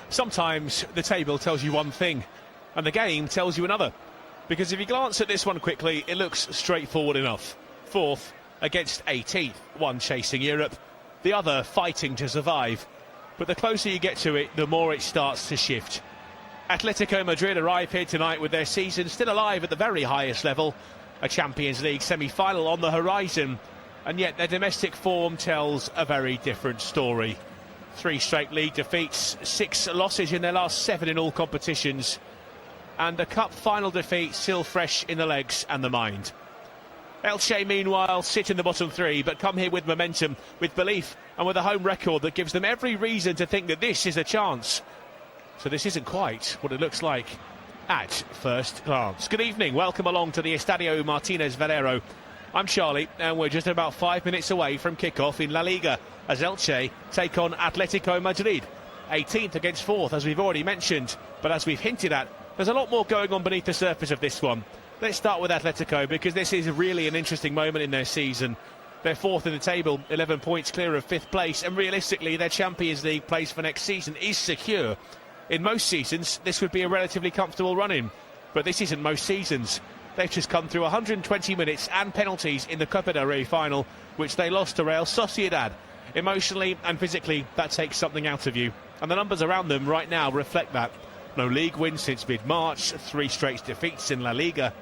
Sometimes the table tells you one thing and the game tells you another. Because if you glance at this one quickly, it looks straightforward enough. 4th against 18th, one chasing Europe, the other fighting to survive. But the closer you get to it, the more it starts to shift. Atletico Madrid arrive here tonight with their season still alive at the very highest level. A Champions League semi-final on the horizon. And yet their domestic form tells a very different story. 3 straight league defeats, 6 losses in their last 7 in all competitions. And a cup final defeat still fresh in the legs and the mind. Elche, meanwhile, sit in the bottom 3, but come here with momentum, with belief, and with a home record that gives them every reason to think that this is a chance. So this isn't quite what it looks like at first glance. Good evening, welcome along to the Estadio Martínez Valero. I'm Charlie, and we're just about 5 minutes away from kick-off in La Liga, as Elche take on Atletico Madrid. 18th against 4th, as we've already mentioned, but as we've hinted at, there's a lot more going on beneath the surface of this one. Let's start with Atletico, because this is really an interesting moment in their season. They're 4th in the table, 11 points clear of 5th place, and realistically their Champions League place for next season is secure. In most seasons, this would be a relatively comfortable run-in, but this isn't most seasons. They've just come through 120 minutes and penalties in the Copa del Rey final, which they lost to Real Sociedad. Emotionally and physically, that takes something out of you, and the numbers around them right now reflect that. No league wins since mid-March, 3 straight defeats in La Liga,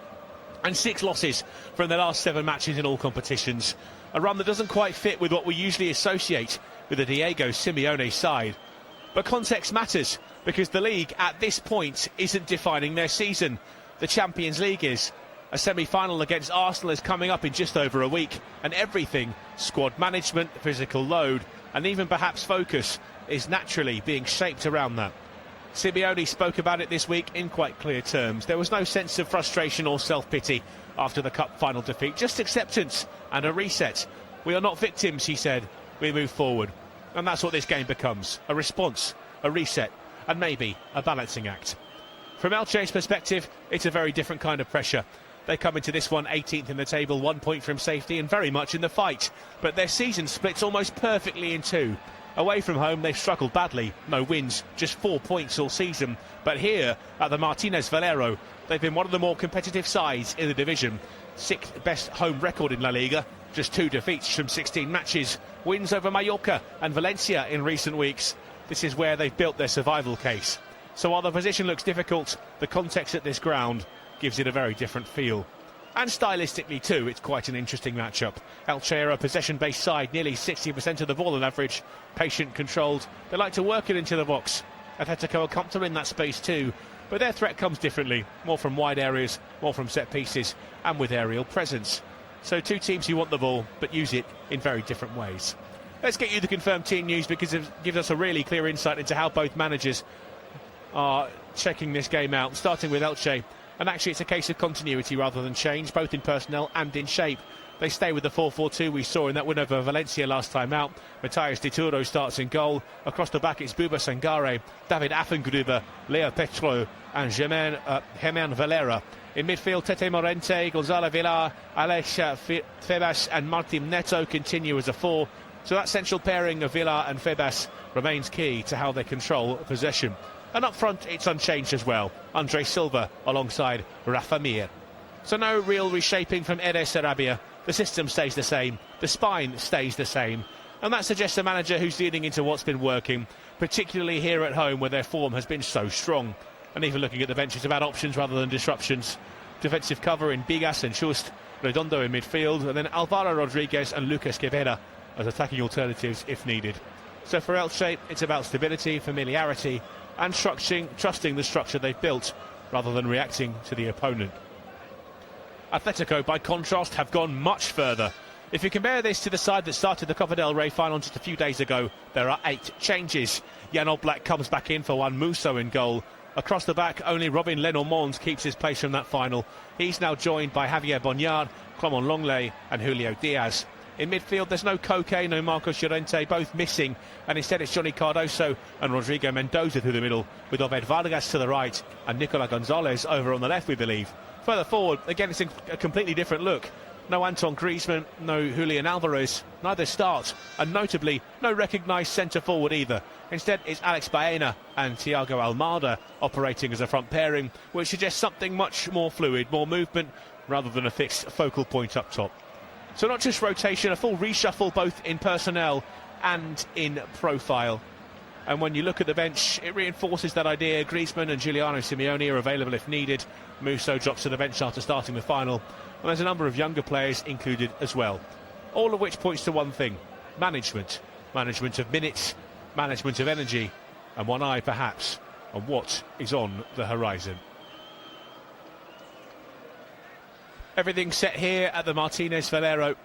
and 6 losses from their last 7 matches in all competitions. A run that doesn't quite fit with what we usually associate with the Diego Simeone side. But context matters, because the league at this point isn't defining their season. The Champions League is. A semi-final against Arsenal is coming up in just over a week, and everything, squad management, physical load, and even perhaps focus, is naturally being shaped around that. Simeone spoke about it this week in quite clear terms. There was no sense of frustration or self-pity after the cup final defeat, just acceptance and a reset. We are not victims, he said, we move forward. And that's what this game becomes, a response, a reset, and maybe a balancing act. From Elche's perspective, it's a very different kind of pressure. They come into this one 18th in the table, 1 point from safety and very much in the fight. But their season splits almost perfectly in 2. Away from home, they've struggled badly. No wins, just 4 points all season. But here, at the Martínez Valero, they've been one of the more competitive sides in the division. 6th best home record in La Liga, just 2 defeats from 16 matches. Wins over Mallorca and Valencia in recent weeks. This is where they've built their survival case. So while the position looks difficult, the context at this ground gives it a very different feel. And stylistically too, it's quite an interesting matchup. Elche are a possession-based side, nearly 60% of the ball on average, patient, controlled. They like to work it into the box. Atletico are comfortable in that space too, but their threat comes differently, more from wide areas, more from set pieces, and with aerial presence. So 2 teams who want the ball, but use it in very different ways. Let's get you the confirmed team news, because it gives us a really clear insight into how both managers are checking this game out, starting with Elche. And actually it's a case of continuity rather than change, both in personnel and in shape. They stay with the 4-4-2 we saw in that win over Valencia last time out. Matías Dituro starts in goal. Across the back it's Buba Sangare, David Affengruber, Leo Petro and Germain Valera. In midfield, Tete Morente, Gonzalo Villar, Alex Febas and Martin Neto continue as a 4. So that central pairing of Villar and Febas remains key to how they control possession. And up front, it's unchanged as well. Andre Silva alongside Rafa Mir. So no real reshaping from Eder Sarabia. The system stays the same. The spine stays the same. And that suggests a manager who's leaning into what's been working, particularly here at home where their form has been so strong. And even looking at the bench, it's about options rather than disruptions. Defensive cover in Bigas and Schust, Redondo in midfield, and then Alvaro Rodriguez and Lucas Quevedo as attacking alternatives if needed. So for Elche, it's about stability, familiarity, and trusting the structure they've built rather than reacting to the opponent. Atletico, by contrast, have gone much further. If you compare this to the side that started the Copa del Rey final just a few days ago, there are 8 changes. Jan Oblak comes back in for Juan Musso in goal. Across the back, only Robin Lenormand keeps his place from that final. He's now joined by Javier Bonillard, Clement Longley and Julio Diaz. In midfield, there's no Koke, no Marcos Llorente, both missing, and instead it's Johnny Cardoso and Rodrigo Mendoza through the middle, with Obed Vargas to the right and Nicola Gonzalez over on the left, we believe. Further forward, again, it's a completely different look. No Anton Griezmann, no Julian Alvarez, neither start, and notably no recognised centre-forward either. Instead, it's Alex Baena and Thiago Almada operating as a front pairing, which suggests something much more fluid, more movement, rather than a fixed focal point up top. So not just rotation, a full reshuffle both in personnel and in profile. And when you look at the bench, it reinforces that idea. Griezmann and Giuliano Simeone are available if needed. Musso drops to the bench after starting the final. And there's a number of younger players included as well. All of which points to one thing: management. Management of minutes, management of energy, and one eye perhaps on what is on the horizon. Everything set here at the Martinez Valero.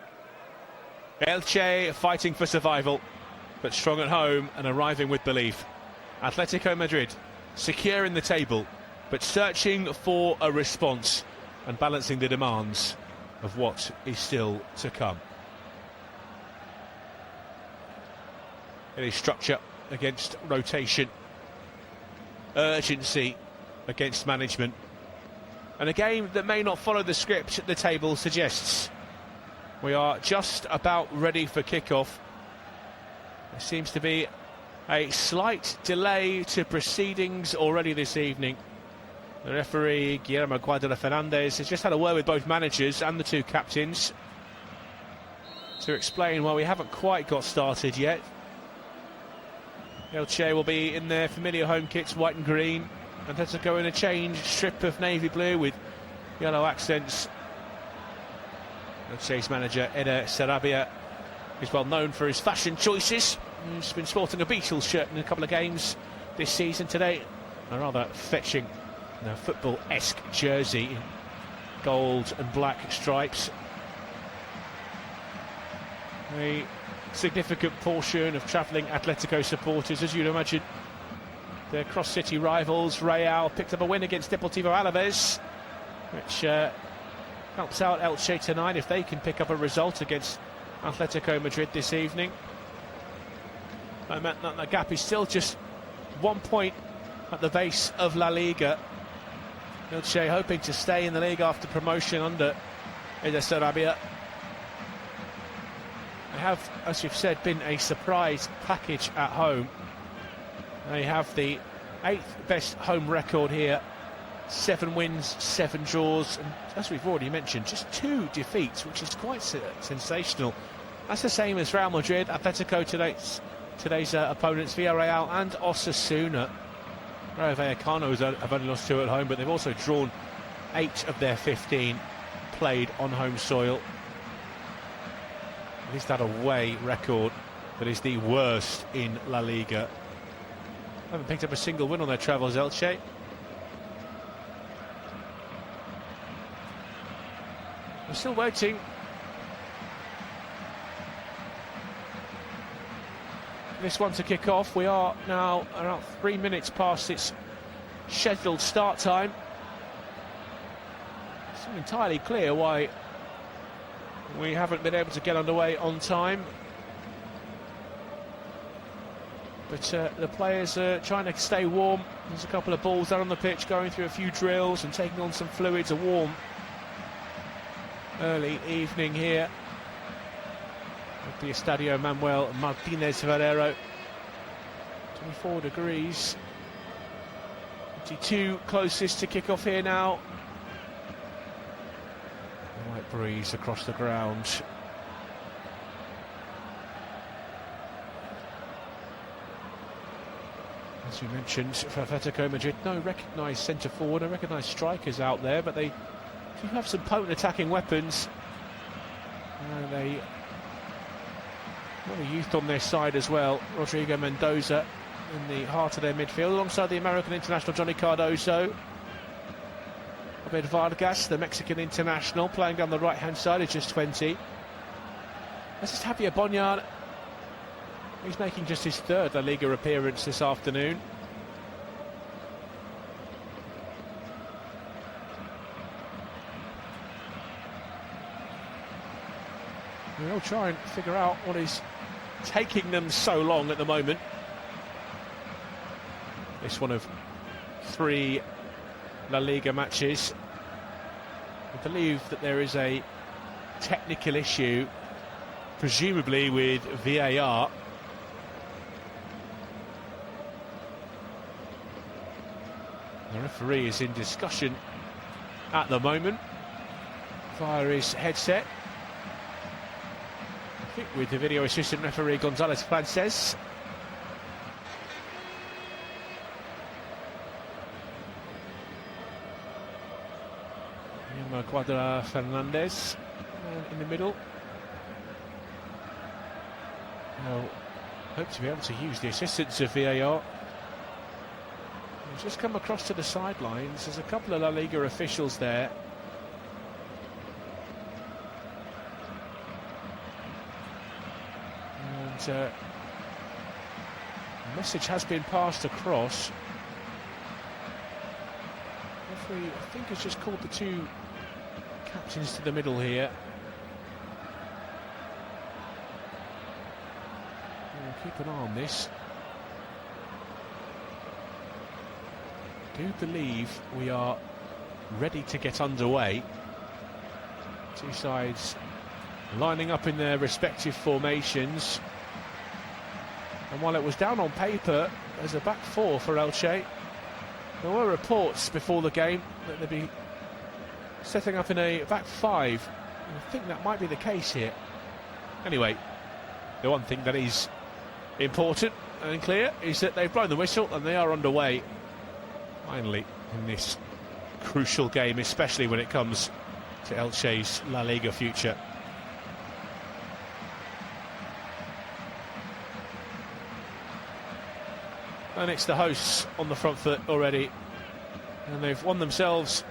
Elche fighting for survival, but strong at home and arriving with belief. Atletico Madrid secure in the table, but searching for a response and balancing the demands of what is still to come. It is structure against rotation, urgency against management, and a game that may not follow the script the table suggests. We are just about ready for kick-off. There seems to be a slight delay to proceedings already this evening. The referee, Guillermo Guadalajara Fernandez, has just had a word with both managers and the two captains to explain why we haven't quite got started yet. Elche will be in their familiar home kits, white and green, and Atletico in a changed strip of navy blue with yellow accents. Elche's manager, Eder Sarabia, is well known for his fashion choices. He's been sporting a Beatles shirt in a couple of games this season. Today, a rather fetching, football-esque jersey in gold and black stripes. A significant portion of travelling Atletico supporters, as you'd imagine. Their cross-city rivals, Real, picked up a win against Deportivo Alaves, which helps out Elche tonight if they can pick up a result against Atletico Madrid this evening. The gap is still just 1 point at the base of La Liga. Elche hoping to stay in the league after promotion under Eder Sarabia. They have, as we've said, been a surprise package at home. They have the 8th best home record here. 7 wins, 7 draws, and as we've already mentioned, just 2 defeats, which is quite sensational. That's the same as Real Madrid, Atletico today's opponents, Villarreal and Osasuna. Rayo Vallecano have only lost 2 at home, but they've also drawn 8 of their 15 played on home soil. It is that away record that is the worst in La Liga. Haven't picked up a single win on their travels, Elche. We're still waiting. This one to kick off. We are now around 3 minutes past its scheduled start time. It's not entirely clear why we haven't been able to get underway on time. But the players are trying to stay warm. There's a couple of balls down on the pitch, going through a few drills and taking on some fluids. A warm early evening here at the Estadio Manuel Martinez Valero. 24 degrees. 22 closest to kick off here now. A light breeze across the ground. As we mentioned, for Atletico Madrid, no recognised centre-forward, no recognised strikers out there, but they do have some potent attacking weapons. They have a youth on their side as well. Rodrigo Mendoza in the heart of their midfield, alongside the American international Johnny Cardoso. Abed Vargas, the Mexican international, playing down the right-hand side, is just 20. This is Javier Bonjar. He's making just his 3rd La Liga appearance this afternoon. We'll try and figure out what is taking them so long at the moment. This one of 3 La Liga matches. I believe that there is a technical issue, presumably with VAR. The referee is in discussion at the moment via his headset, I think with the video assistant referee Gonzalez Frances. Quadra Fernandez in the middle. Well, hope to be able to use the assistance of VAR. We've just come across to the sidelines. There's a couple of La Liga officials there. And the message has been passed across. Referee, I think, has just called the two captains to the middle here. We'll keep an eye on this. I do believe we are ready to get underway. Two sides lining up in their respective formations. And while it was down on paper as a back four for Elche, there were reports before the game that they'd be setting up in a back five. And I think that might be the case here. Anyway, the one thing that is important and clear is that they've blown the whistle and they are underway finally in this crucial game, especially when it comes to Elche's La Liga future. And it's the hosts on the front foot already, and they've won themselves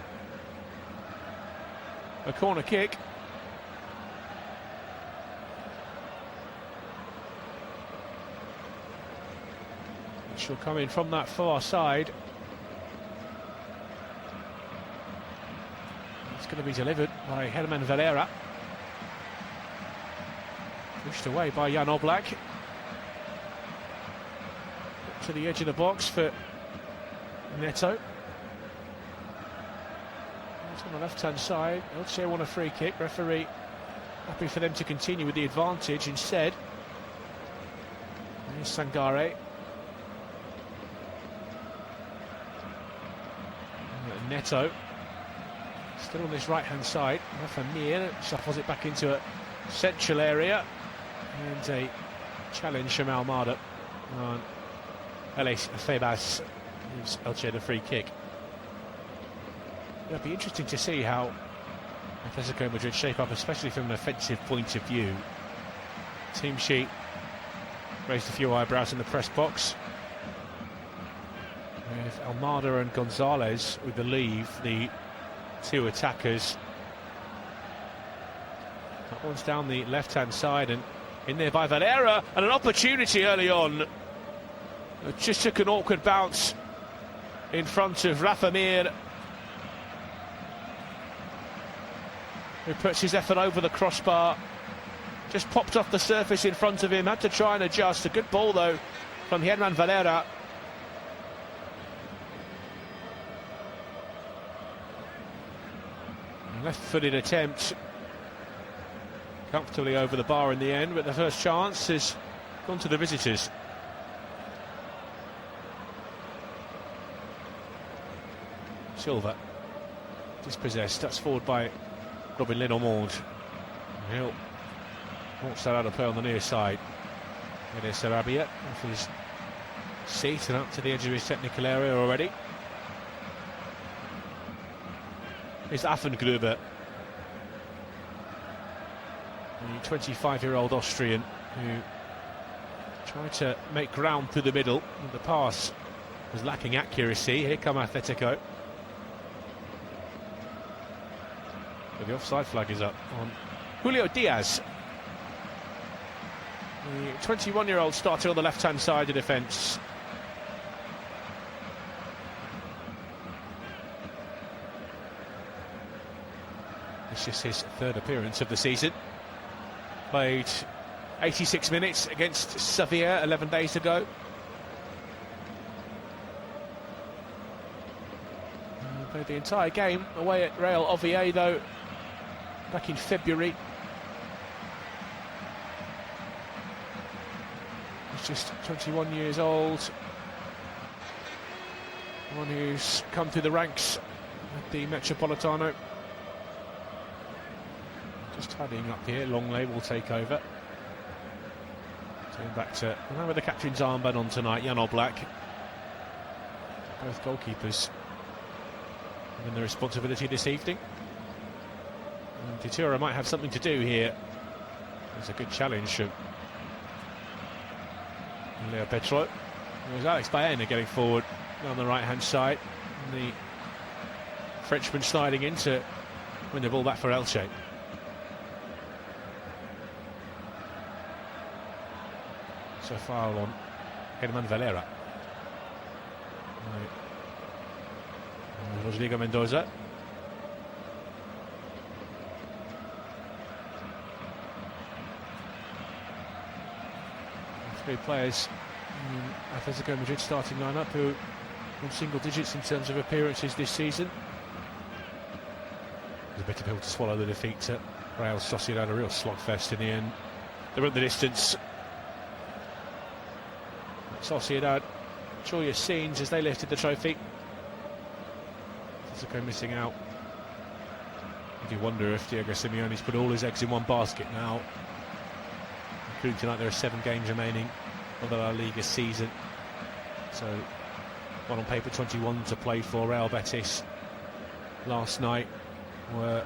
a corner kick. Which will come in from that far side. It's going to be delivered by Herman Valera. Pushed away by Jan Oblak. Up to the edge of the box for Neto. On the left-hand side, Elche won a free kick. Referee happy for them to continue with the advantage instead. There's Sangare. Neto. Still on this right-hand side. Rafa Mir shuffles it back into a central area. And a challenge from Almada on Alex Febas. Gives Elche the free kick. It'll be interesting to see how Atletico Madrid shape up, especially from an offensive point of view. Team sheet raised a few eyebrows in the press box. With Almada and Gonzalez with the leave, the two attackers. That one's down the left-hand side and in there by Valera, and an opportunity early on. It just took an awkward bounce in front of Rafa Mir, who puts his effort over the crossbar. Just popped off the surface in front of him, had to try and adjust. A good ball though from Herman Valera. Left-footed attempt, comfortably over the bar in the end, but the first chance has gone to the visitors. Silva dispossessed. That's forward by Robin Lenormand. He'll walks that out of play on the near side. It is Sarabia off his seat and up to the edge of his technical area already. It's Affengruber, the 25-year-old Austrian who tried to make ground through the middle. The pass was lacking accuracy. Here come Atletico. But the offside flag is up on Julio Diaz. The 21-year-old started on the left-hand side of defence. This is his third appearance of the season. Played 86 minutes against Sevilla 11 days ago. Played the entire game away at Real Oviedo back in February. just 21 years old. One who's come through the ranks at the Metropolitano. Just tidying up here. Longley will take over. Turn back to now with the captain's armband on tonight, Jan Oblak. Both goalkeepers given the responsibility this evening. And Dituro might have something to do here. It's a good challenge from Leo Petro. There's Alex Baena getting forward on the right hand side. And the Frenchman sliding in to win the ball back for Elche. So foul on Herman Valera. Rodrigo Mendoza. Three players in Atletico Madrid starting lineup who on single digits in terms of appearances this season. There's a bit of pill to swallow the defeat to Real Sociedad, a real slogfest in the end. They went the distance. Sociedad, joyous scenes as they lifted the trophy. Atletico missing out. You do wonder if Diego Simeone's put all his eggs in one basket now. Including tonight, there are 7 games remaining of the La Liga season. So, one on paper, 21 to play for Real Betis. Last night were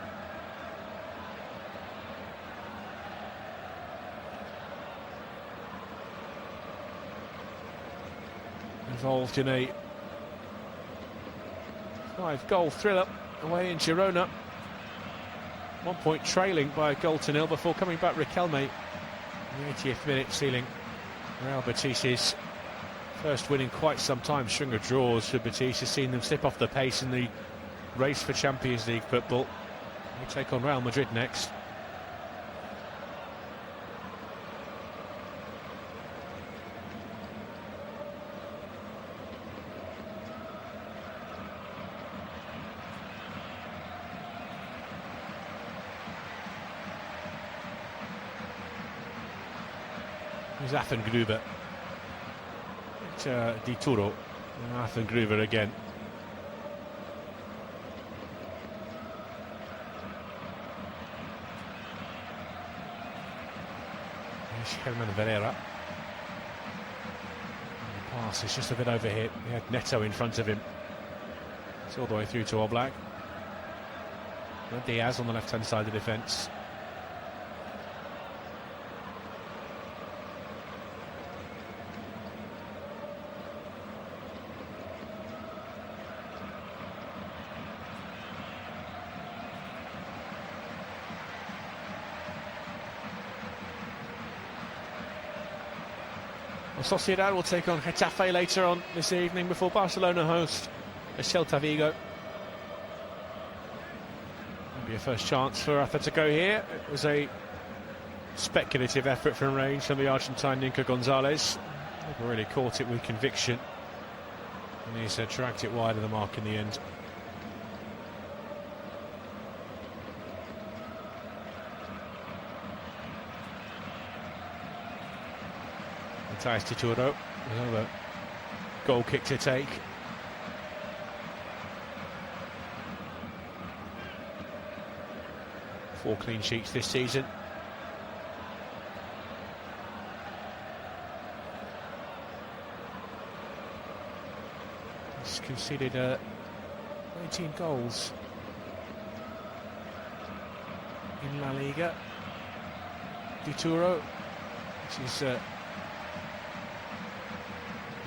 involved in a 5-goal thriller away in Girona. 1 point trailing by a goal to nil before coming back Riquelme in the 80th minute, sealing Real Betis's first win in quite some time. String of draws for Betis has seen them slip off the pace in the race for Champions League football. They take on Real Madrid next. Affengruber. Dituro. Affengruber again. There's Herman Valera. The pass is just a bit overhit. He had Neto in front of him. It's all the way through to Oblak. And Diaz on the left-hand side of the defence. Sociedad will take on Getafe later on this evening before Barcelona host Celta Vigo. Maybe a first chance for Atletico here. It was a speculative effort from range from the Argentine Nico Gonzalez. Never really caught it with conviction, and he's dragged it wide of the mark in the end. Matthias Dituro, another goal kick to take. Four clean sheets this season. He's conceded 19 goals in La Liga. Dituro, which is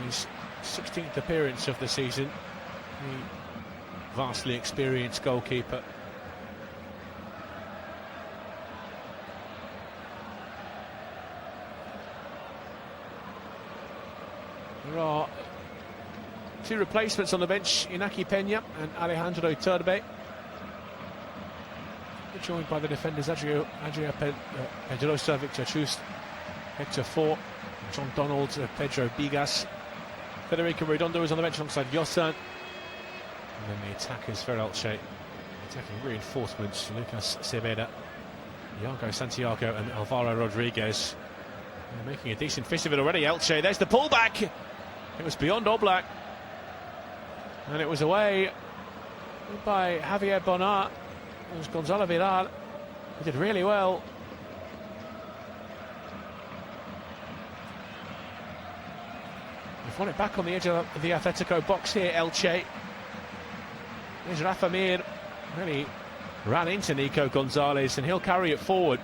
his 16th appearance of the season. The vastly experienced goalkeeper. There are 2 replacements on the bench, Inaki Peña and Alejandro Iturbe. They're joined by the defenders Adria Pedrosa, Victor Chust, Hector Fort, John Donald, Pedro Bigas. Federico Redondo is on the bench alongside Yosan. And then the attackers for Elche, attacking reinforcements, Lucas Seveda, Iago Santiago and Alvaro Rodriguez. They're making a decent fist of it already, Elche. There's the pullback. It was beyond Oblak. And it was away by Javier Bonar. It was Gonzalo Vidal. He did really well. They've won it back on the edge of the Atletico box here, Elche. There's Rafa Mir. Really ran into Nico Gonzalez, and he'll carry it forward.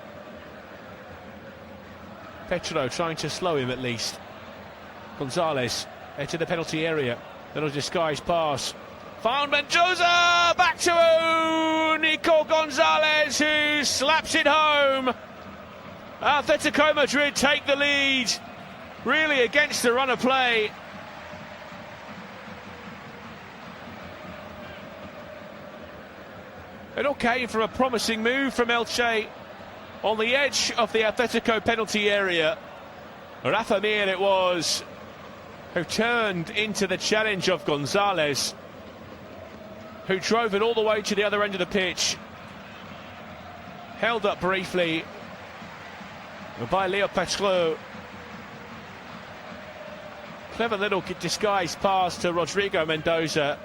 Petro trying to slow him at least. Gonzalez into the penalty area. Little disguised pass. Found Mendoza! Back to Nico Gonzalez, who slaps it home. Atletico Madrid take the lead. Really against the run of play. It all came from a promising move from Elche on the edge of the Atletico penalty area. Rafa Mir it was, who turned into the challenge of Gonzalez, who drove it all the way to the other end of the pitch. Held up briefly by Leo Petro. Clever little disguised pass to Rodrigo Mendoza,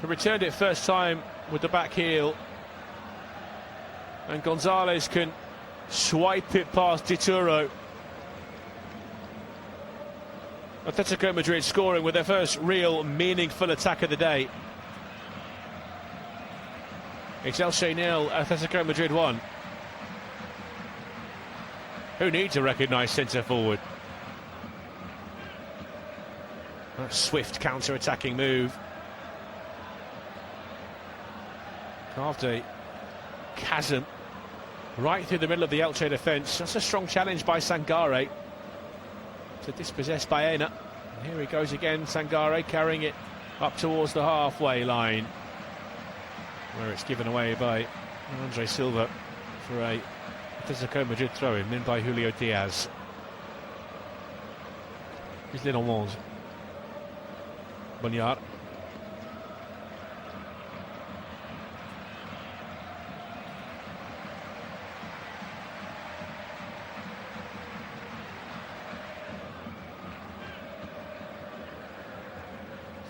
who returned it first time with the back heel. And Gonzalez can swipe it past Dituro. Atletico Madrid scoring with their first real meaningful attack of the day. It's Elche 0, Atletico Madrid 1. Who needs a recognised centre forward? A swift counter-attacking move. Carved a chasm right through the middle of the Elche defence. That's a strong challenge by Sangare to dispossess Baena. And here he goes again, Sangare carrying it up towards the halfway line, where it's given away by Andre Silva for a Atletico Madrid throw-in, in by Julio Diaz. Here's Lenormand. Bonyard.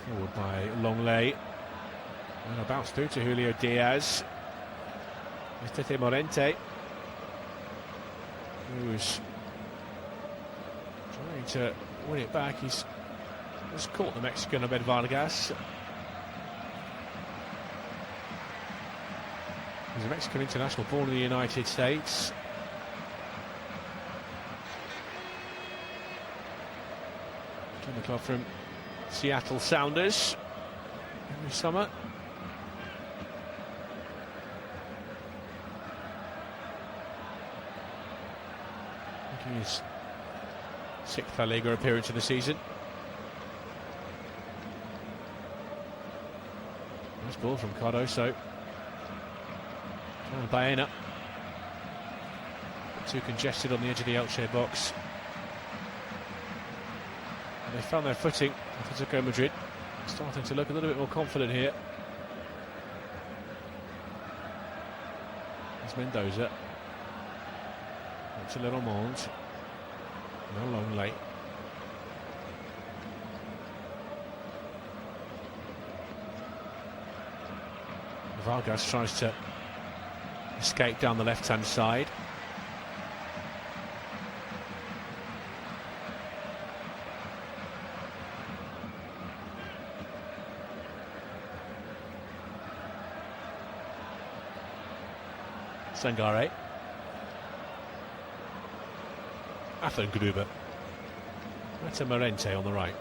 Forward by Longley. And a bounce through to Julio Diaz. There's Tete Morente, who's trying to win it back. He's caught the Mexican Abed Vargas. He's a Mexican international born in the United States. Joined the club from Seattle Sounders every summer. Making his 6th La Liga appearance of the season. Nice ball from Cardoso. And Baena. Too congested on the edge of the Elche box. And they found their footing. Atletico Madrid starting to look a little bit more confident here. There's Mendoza. That's a little Mons. No Longley. Vargas tries to escape down the left-hand side. Sangare. Gruber. That's a Morente on the right.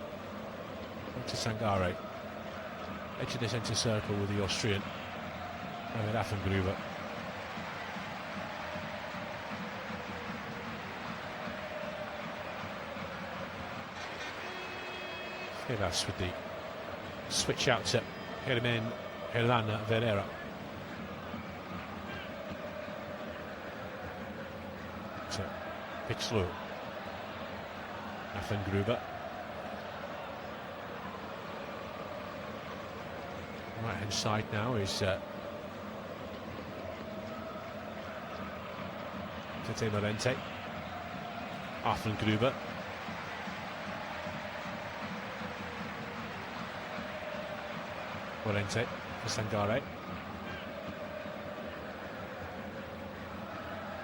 Back to Sangare. Edge of the centre circle with the Austrian. Gruber. Fevas with the switch out to Hermen Herlana Verera. To Pitzlu. Gruber. Right hand side now is Tete Morente. Affengruber. Morente for Sangare.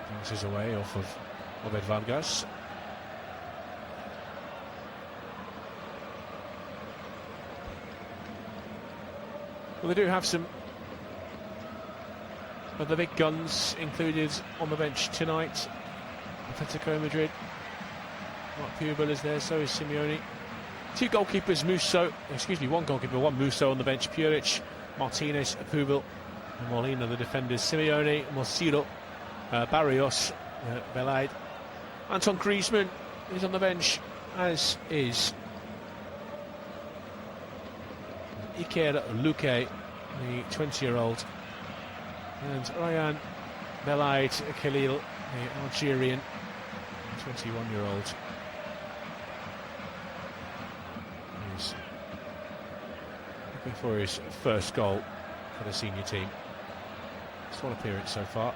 Bounces away off of Obed Vargas. Well, they do have some of the big guns included on the bench tonight. Atletico Madrid. Mark Pubel is there, so is Simeone. Two goalkeepers, one goalkeeper, one Musso on the bench. Puric, Martinez, Pubel, and Molina, the defenders. Simeone, Mosiro, Barrios, Belaid. Anton Griezmann is on the bench, as is Iker Luque, the 20-year-old. And Ryan Belaid Khalil, the Algerian 21-year-old. He's looking for his first goal for the senior team. Just one appearance so far.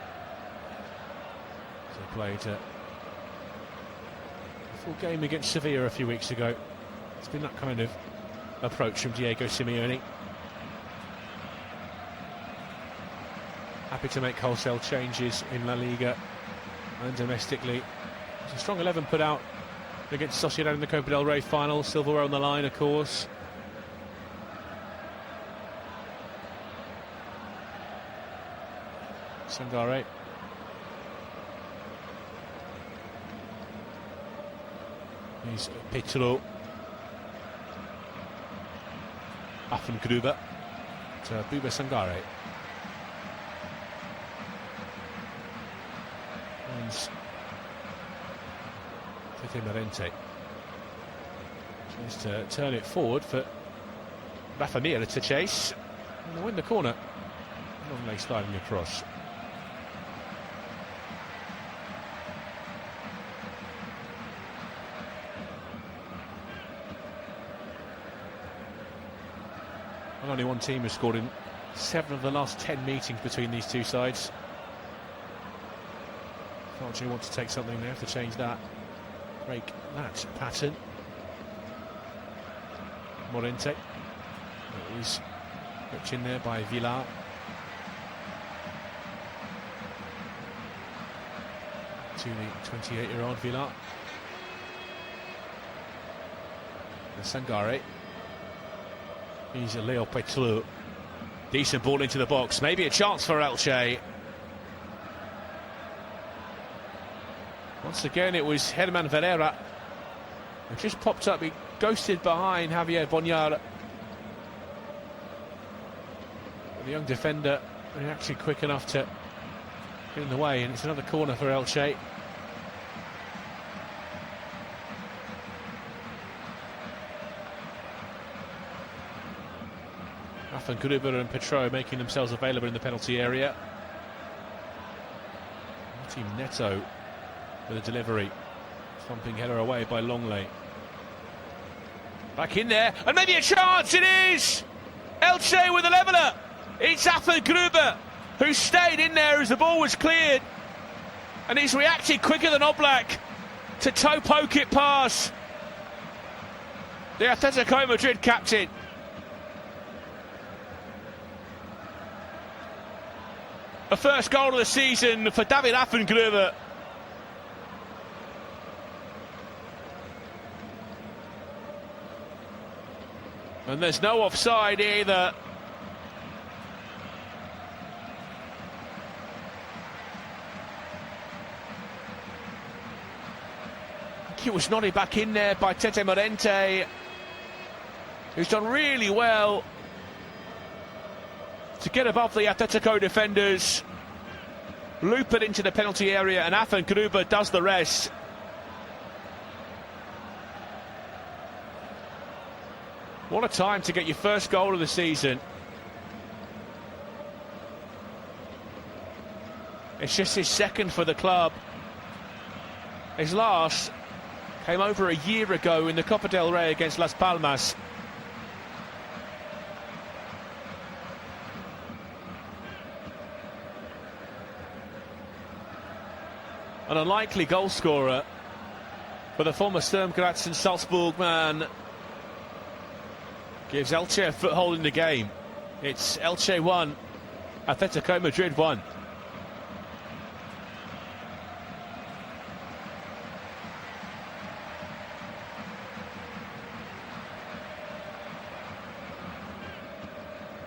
So he played a full game against Sevilla a few weeks ago. It's been that kind of approach from Diego Simeone. Happy to make wholesale changes in La Liga and domestically. It's a strong 11 put out against Sociedad in the Copa del Rey final. Silverware on the line, of course. Sangare. He's Petro. Affengruber to Buba Sangare. And Tete Morente tries to turn it forward for Rafa Mir to chase and win the corner. Long leg sliding across. And only one team has scored in 7 of the last 10 meetings between these two sides. Archie want to take something, they have to change that, break that pattern. Morente, it was whipped in there by Villar. To the 28-year-old Villar. And Sangare. He's a Leo Petru. Decent ball into the box, maybe a chance for Elche. Once again, it was Herman Ferreira who just popped up. He ghosted behind Javier Bonjar. The young defender actually quick enough to get in the way, and it's another corner for Elche. Affengruber and Petro making themselves available in the penalty area. Team Neto with a delivery, thumping header away by Longley. Back in there, and maybe a chance, it is! Elche with a leveller. It's Affengruber who stayed in there as the ball was cleared, and he's reacted quicker than Oblak to toe poke it past the Atletico Madrid captain. A first goal of the season for David Affengruber. And there's no offside either. It was nodded back in there by Tete Morente, who's done really well to get above the Atletico defenders, loop it into the penalty area, and Affengruber does the rest. What a time to get your first goal of the season. It's just his second for the club. His last came over a year ago in the Copa del Rey against Las Palmas. An unlikely goal scorer For the former Sturm Graz and Salzburg man, gives Elche a foothold in the game. It's Elche 1, Atletico Madrid 1.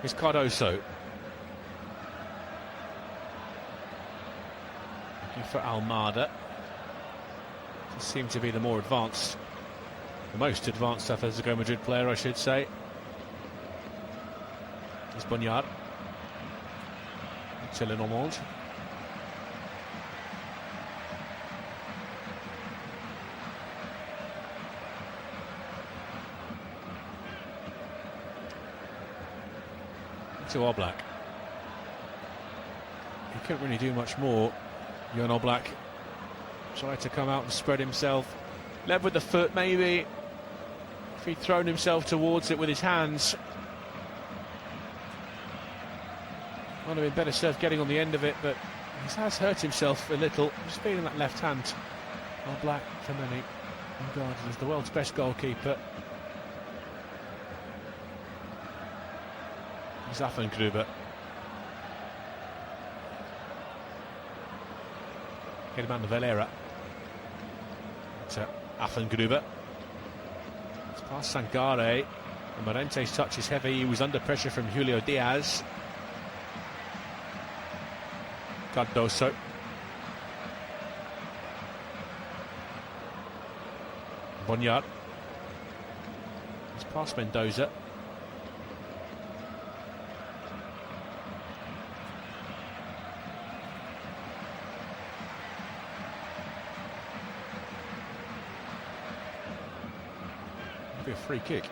Here's Cardoso. Looking for Almada. Seemed to be the more advanced, the most advanced Atletico Madrid player, I should say. It's Bonyard. To Lenormand. To Oblak. He couldn't really do much more. Jan Oblak tried to come out and spread himself. Led with the foot, maybe. If he'd thrown himself towards it with his hands, might have been better served getting on the end of it, but he has hurt himself a little. Just feeling that left hand. Oblak, for many, regarded as the world's best goalkeeper. Zaffengruber. Herman Valera to Affengruber. It's past Sangare. And Morente's touch is heavy. He was under pressure from Julio Diaz. Cardoso. Bonyard. It's past Mendoza. A free kick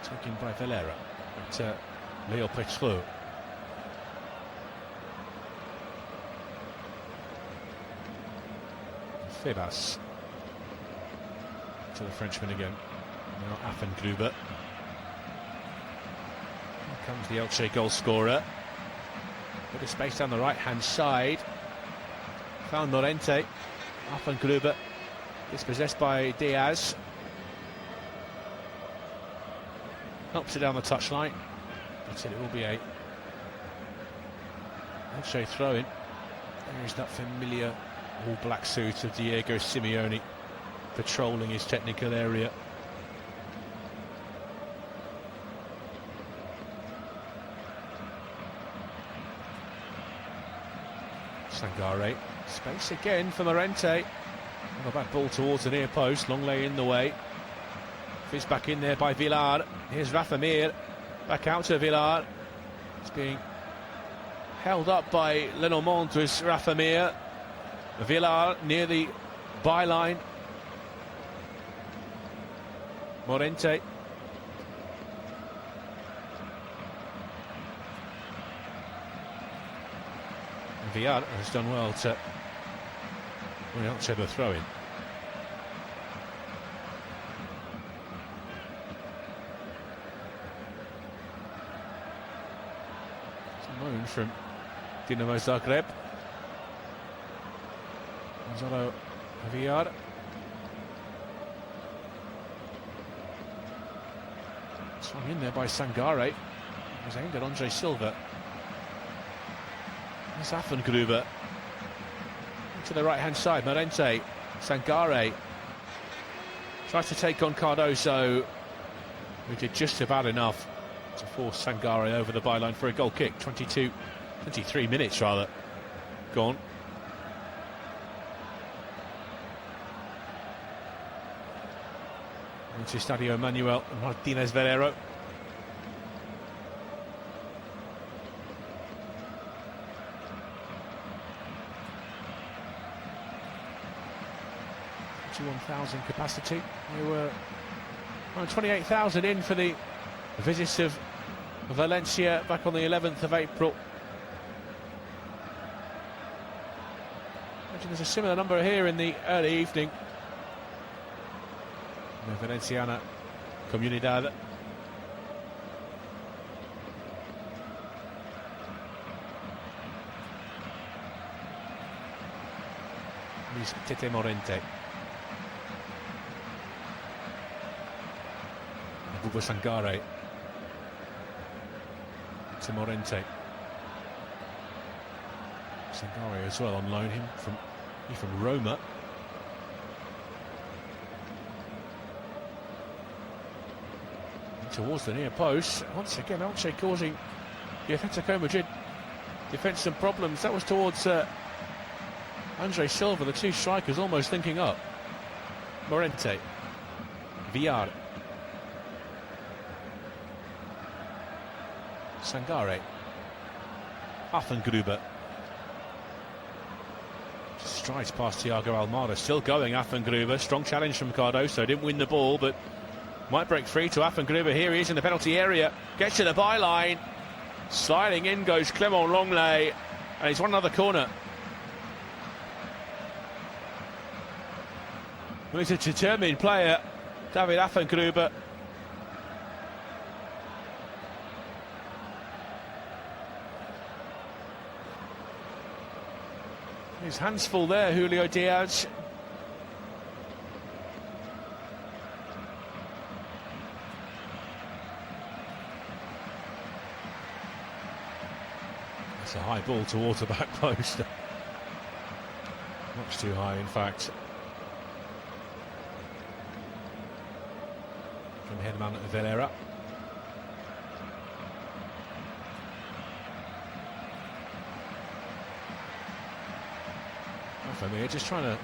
taken by Valera at Leo Petreux. Febas to the Frenchman again. Now Affengruber. Here comes the Elche goal scorer. Bit of space down the right hand side. Found Morente. Affengruber. It's possessed by Diaz. Helps it down the touchline. But it will be a Elche throw-in. There's that familiar all-black suit of Diego Simeone patrolling his technical area. Sangare. Space again for Morente. A back ball towards the near post, long lay in the way. Fizzed back in there by Villar. Here's Rafa Mir, back out to Villar. It's being held up by Lenormand with Rafa Mir. Villar near the byline. Morente. Villar has done well to the throw in. Loan from Dinamo Zagreb. Gonzalo Villar. Swung in there by Sangare. It was aimed at Andre Silva. There's Affengruber. To the right hand side, Morente. Sangare tries to take on Cardoso, who did just about enough to force Sangare over the byline for a goal kick. 23 minutes rather gone. Into Stadio Manuel Martinez Valero. ...1,000 capacity. They were around 28,000 in for the visits of Valencia back on the 11th of April. Imagine there's a similar number here in the early evening. The Valenciana Comunidad. He's Tete Morente. Buba Sangare. To Morente. Sangare as well on loan, him from Roma. Towards the near post. Once again, Elche causing the Atletico Madrid defence some problems. That was towards Andre Silva, the two strikers almost linking up. Morente. Villar. Sangare. Affengruber. Strides past Thiago Almada. Still going, Affengruber. Strong challenge from Cardoso. Didn't win the ball, but might break free to Affengruber. Here he is in the penalty area. Gets to the byline. Sliding in goes Clement Longley. And he's won another corner. Well, he's a determined player, David Affengruber. His hands full there, Julio Diaz. It's a high ball towards the back post. Much too high, in fact. From Herman Valera. For me, just trying to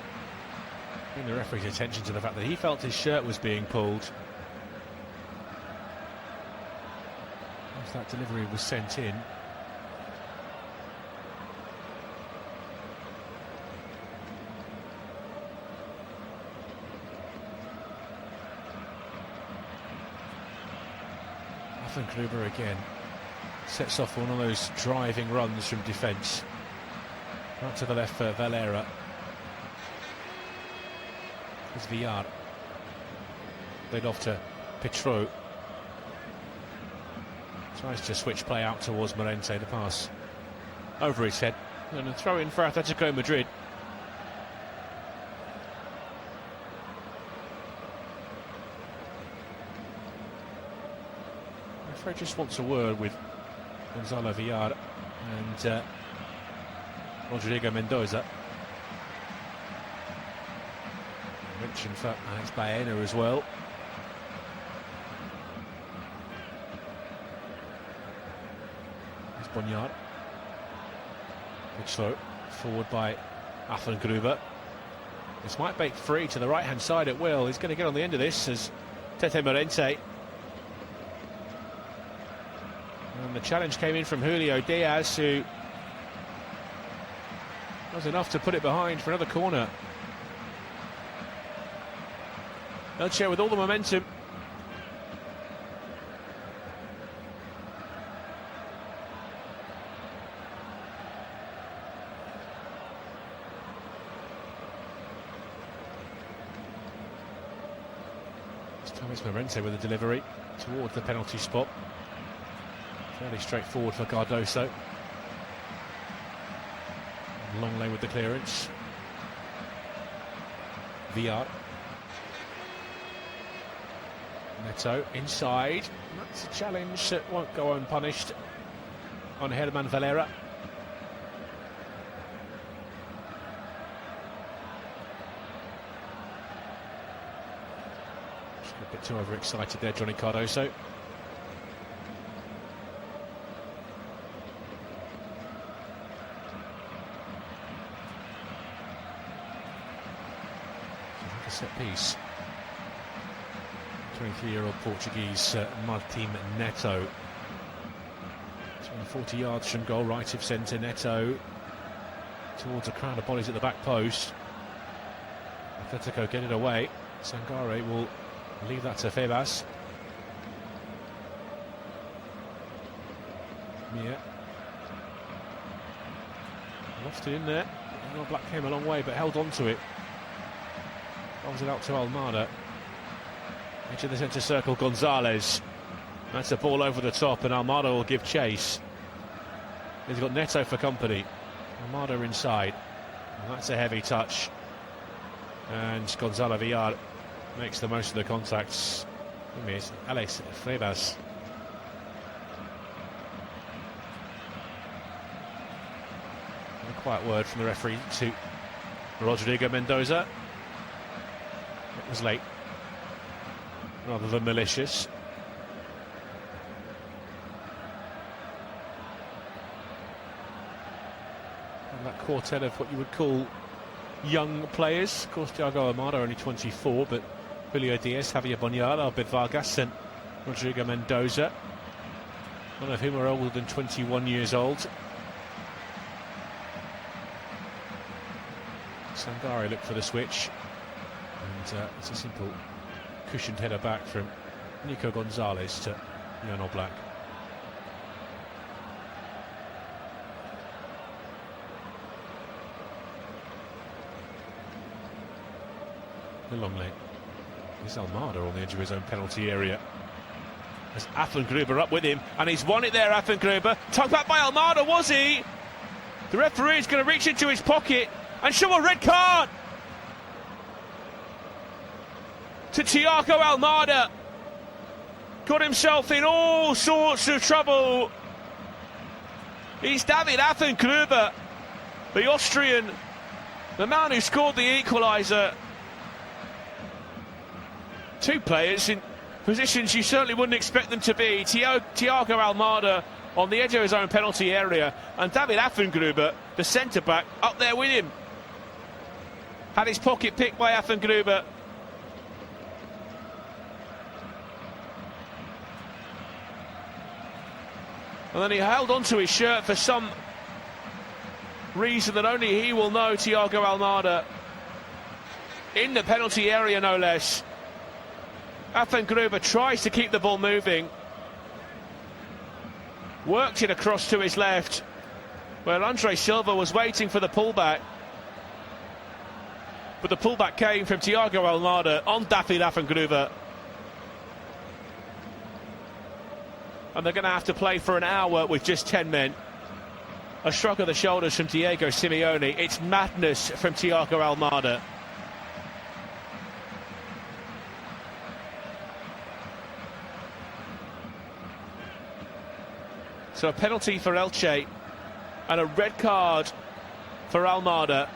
bring the referee's attention to the fact that he felt his shirt was being pulled as that delivery was sent in. Affengruber again sets off one of those driving runs from defence. Out to the left for Valera. It's Villar. Played off to Petro. Tries to switch play out towards Morente. The pass over his head. And a throw in for Atletico Madrid. The referee just wants a word with Gonzalo Villar and Rodrigo Mendoza. Mentioned for Alex Baena as well. There's Bonyard. Good throw forward by Affengruber. This might break free to the right hand side at will. He's going to get on the end of this as Tete Morente. And the challenge came in from Julio Diaz, who was enough to put it behind for another corner. Elche with all the momentum. This time it's Morente with a delivery towards the penalty spot. Fairly straightforward for Cardoso. Longley with the clearance. Villar. Neto inside. That's a challenge that won't go unpunished on Herman Valera. Just a bit too overexcited there, Johnny Cardoso. Set piece. 23-year-old Portuguese Martim Neto. 40 yards from goal, right of centre. Neto towards a crowd of bodies at the back post. Atletico get it away. Sangare will leave that to Febas. Mia. Lofted in there. Black came a long way but held on to it. Rolls it out to Almada. Into the centre circle, Gonzalez. That's a ball over the top, and Almada will give chase. He's got Neto for company. Almada inside. And that's a heavy touch And Gonzalo Villar makes the most of the contacts. It's Alex Febas. A quiet word from the referee to Rodrigo Mendoza. It was late rather than malicious. And that quartet of what you would call young players. Of course, Thiago Almada only 24, but Julio Diaz, Javier Bonilla, Albert Vargas and Rodrigo Mendoza, none of whom are older than 21 years old. Sangare looked for the switch, and it's a simple cushioned header back from Nico Gonzalez to Jan Oblak. Longley. There's Almada on the edge of his own penalty area. There's Affengruber up with him, and he's won it there, Affengruber. Tugged back by Almada, was he? The referee is going to reach into his pocket and show a red card to Thiago Almada. Got himself in all sorts of trouble. He's David Affengruber, the Austrian, the man who scored the equaliser. Two players in positions you certainly wouldn't expect them to be. Thiago Almada on the edge of his own penalty area, and David Affengruber, the centre-back, up there with him. Had his pocket picked by Affengruber. And then he held onto his shirt for some reason that only he will know. Thiago Almada in the penalty area, no less. Affengruber tries to keep the ball moving, worked it across to his left, where Andre Silva was waiting for the pullback, but the pullback came from Thiago Almada on David Affengruber, and they're going to have to play for an hour with just 10 men. A shrug of the shoulders from Diego Simeone. It's madness from Thiago Almada. So a penalty for Elche and a red card for Almada.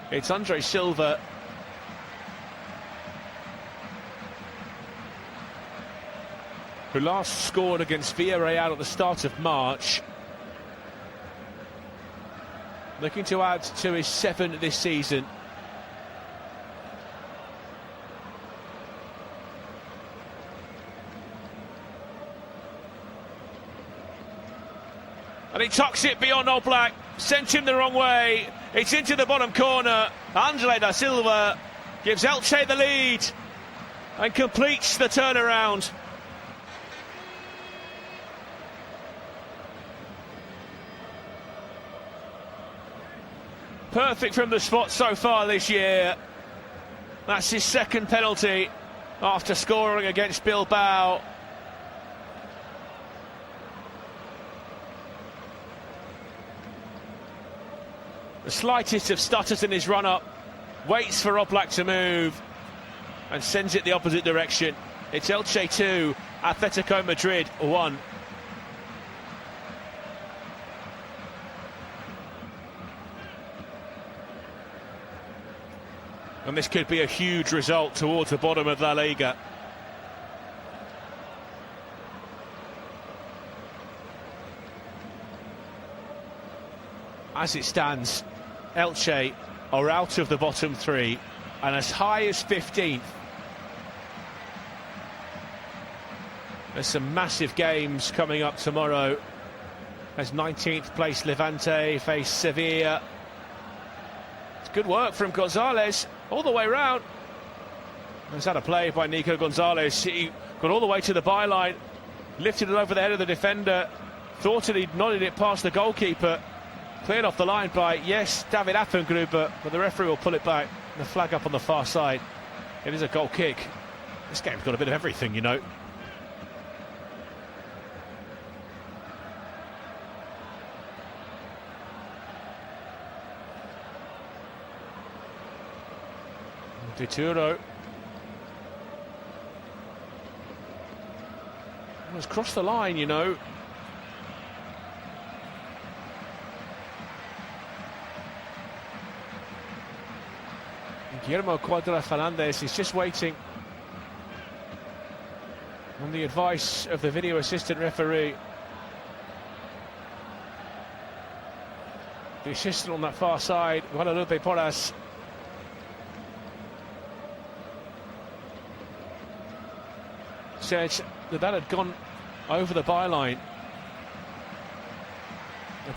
It's Andre Silva who last scored against Villarreal at the start of March. Looking to add to his 7 this season. And he tucks it beyond Oblak, sent him the wrong way. It's into the bottom corner. Angel da Silva gives Elche the lead and completes the turnaround. Perfect from the spot so far this year. That's his second penalty after scoring against Bilbao. The slightest of stutters in his run-up, waits for Oblak to move and sends it the opposite direction. It's Elche 2, Atletico Madrid 1. And this could be a huge result towards the bottom of La Liga. As it stands, Elche are out of the bottom 3 and as high as 15th. There's some massive games coming up tomorrow as 19th place Levante face Sevilla. It's good work from Gonzalez all the way round. There's had a play by Nico Gonzalez. He got all the way to the byline, lifted it over the head of the defender, thought that he'd nodded it past the goalkeeper. Cleared off the line by, yes, David Affengruber, but the referee will pull it back. The flag up on the far side. It is a goal kick. This game's got a bit of everything, you know. Dituro. It's crossed the line, you know. Guillermo Cuadra Fernandez is just waiting on the advice of the video assistant referee. The assistant on that far side, Guadalupe Porras. Said that had gone over the byline.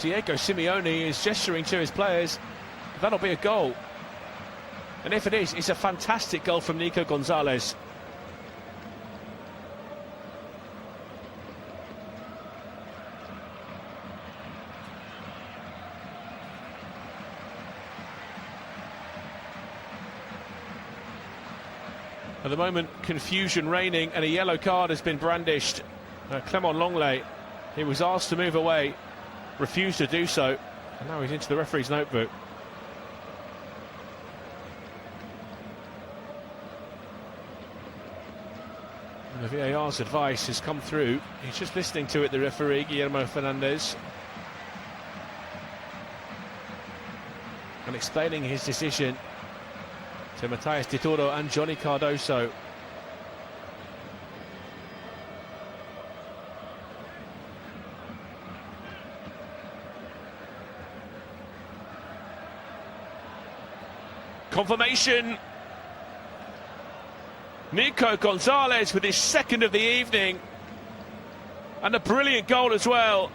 Diego Simeone is gesturing to his players. That'll be a goal. And if it is, it's a fantastic goal from Nico Gonzalez. At the moment, confusion reigning, and a yellow card has been brandished. Clement Longley, he was asked to move away, refused to do so, and now he's into the referee's notebook. And the VAR's advice has come through. He's just listening to it, the referee, Guillermo Fernandez, and explaining his decision to Matías Dituro and Johnny Cardoso. Confirmation. Nico Gonzalez with his second of the evening, and a brilliant goal as well.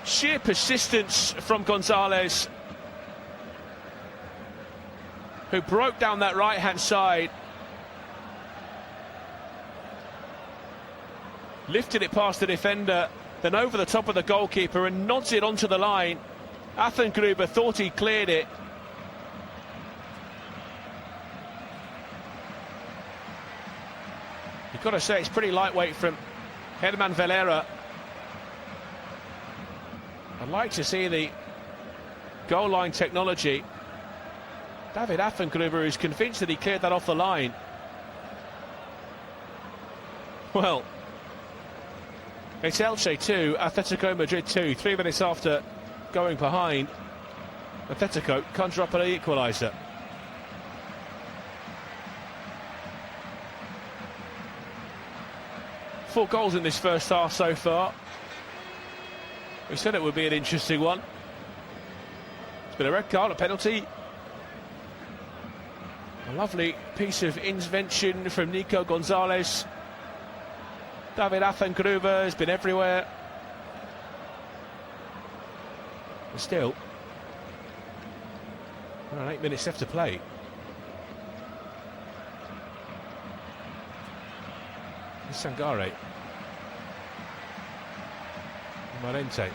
Sheer persistence from Gonzalez, who broke down that right-hand side, lifted it past the defender, then over the top of the goalkeeper and nods it onto the line. Athengruber thought he cleared it. You've got to say it's pretty lightweight from Herman Valera. I'd like to see the goal line technology. David Athengruber is convinced that he cleared that off the line. Well, it's Elche 2, Atletico Madrid 2, 3 minutes after going behind. Atletico can't drop an equaliser. Four goals in this first half so far. We said it would be an interesting one. It's been a red card, a penalty. A lovely piece of invention from Nico Gonzalez. David Athengruber has been everywhere. But still, around 8 minutes left to play. Sangare. Marente.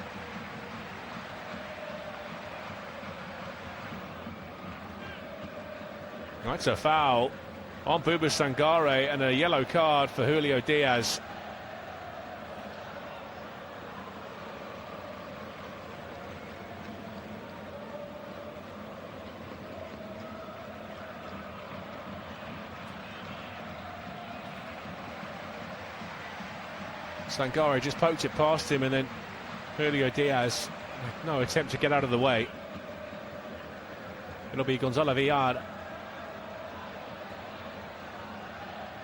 That's a foul on Buba Sangare and a yellow card for Julio Diaz. Sangare just poked it past him, and then Julio Diaz, no attempt to get out of the way. It'll be Gonzalo Villar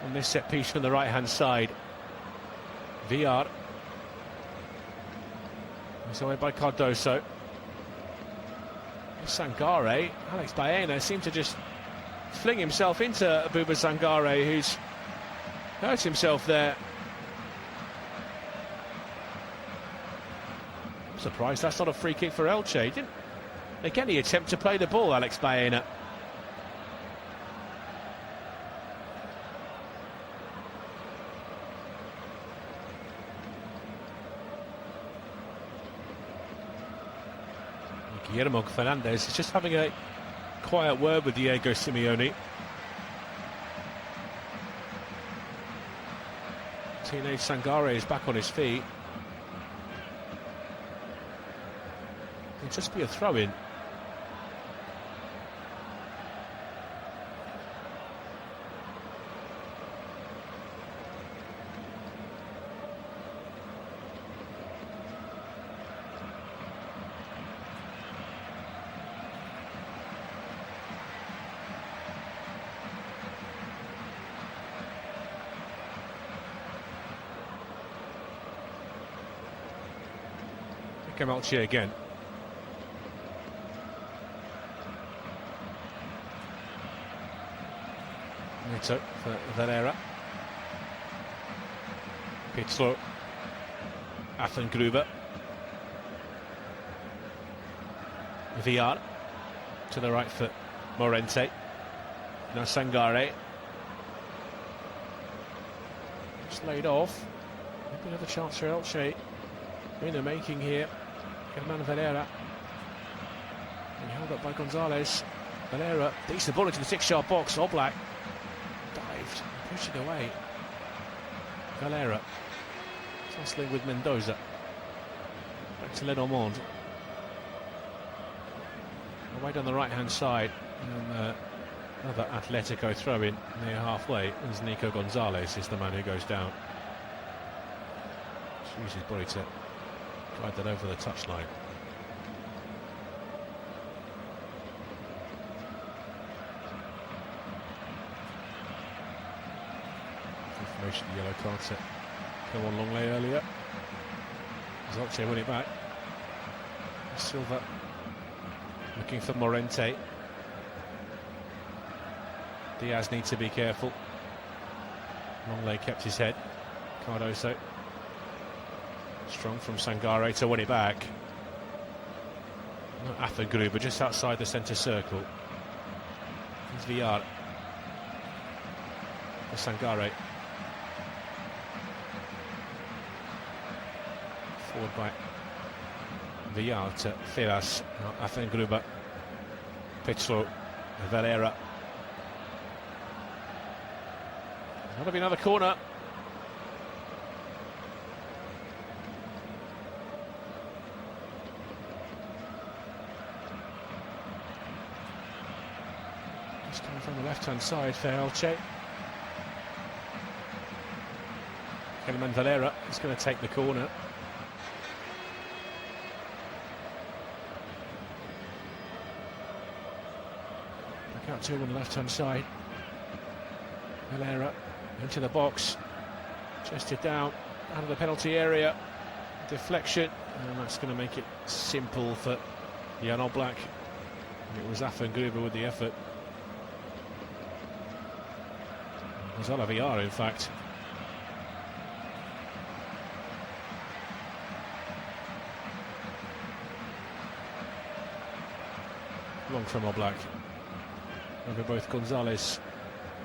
on this set piece from the right hand side. Villar is away by Cardoso. Sangare, Alex Baena seemed to just fling himself into Buba Sangare, who's hurt himself there. Surprised that's not a free kick for Elche. He didn't make any attempt to play the ball, Alex Baena. Guillermo Fernandez is just having a quiet word with Diego Simeone. Teenage Sangare is back on his feet. It'll just be a throw-in. Liga-Elche again. Neto for Valera. Pietro. Athengruber. Villar to the right for Morente. Now Sangare. Just laid off. Maybe another chance for Elche in the making here. Germán Valera. And held up by Gonzalez. Valera beats the ball into the 6-yard box. Oblak dived, pushed it away. Valera tussling with Mendoza. Back to Lenormand. Away down the right-hand side. And another Atletico throw-in near halfway. As Nico Gonzalez is the man who goes down. Just uses his body to guide that over the touchline. Confirmation the yellow card set. Come on, Longley earlier. Elche win it back. Silva looking for Morente. Diaz needs to be careful. Longley kept his head. Cardoso. Strong from Sangare to win it back. Athengruber just outside the centre circle. It's Villar. For Sangare. Forward by Villar to Firas. Athengruber. Pietro. Valera. That'll be another corner. Coming from the left-hand side for Elche. Germán Valera is going to take the corner. Back out to him on the left-hand side. Valera into the box. Chested down, out of the penalty area. Deflection, and that's going to make it simple for Jan Oblak. It was Athengruber with the effort. It was Villar, in fact. Long from Oblak. Over both Gonzalez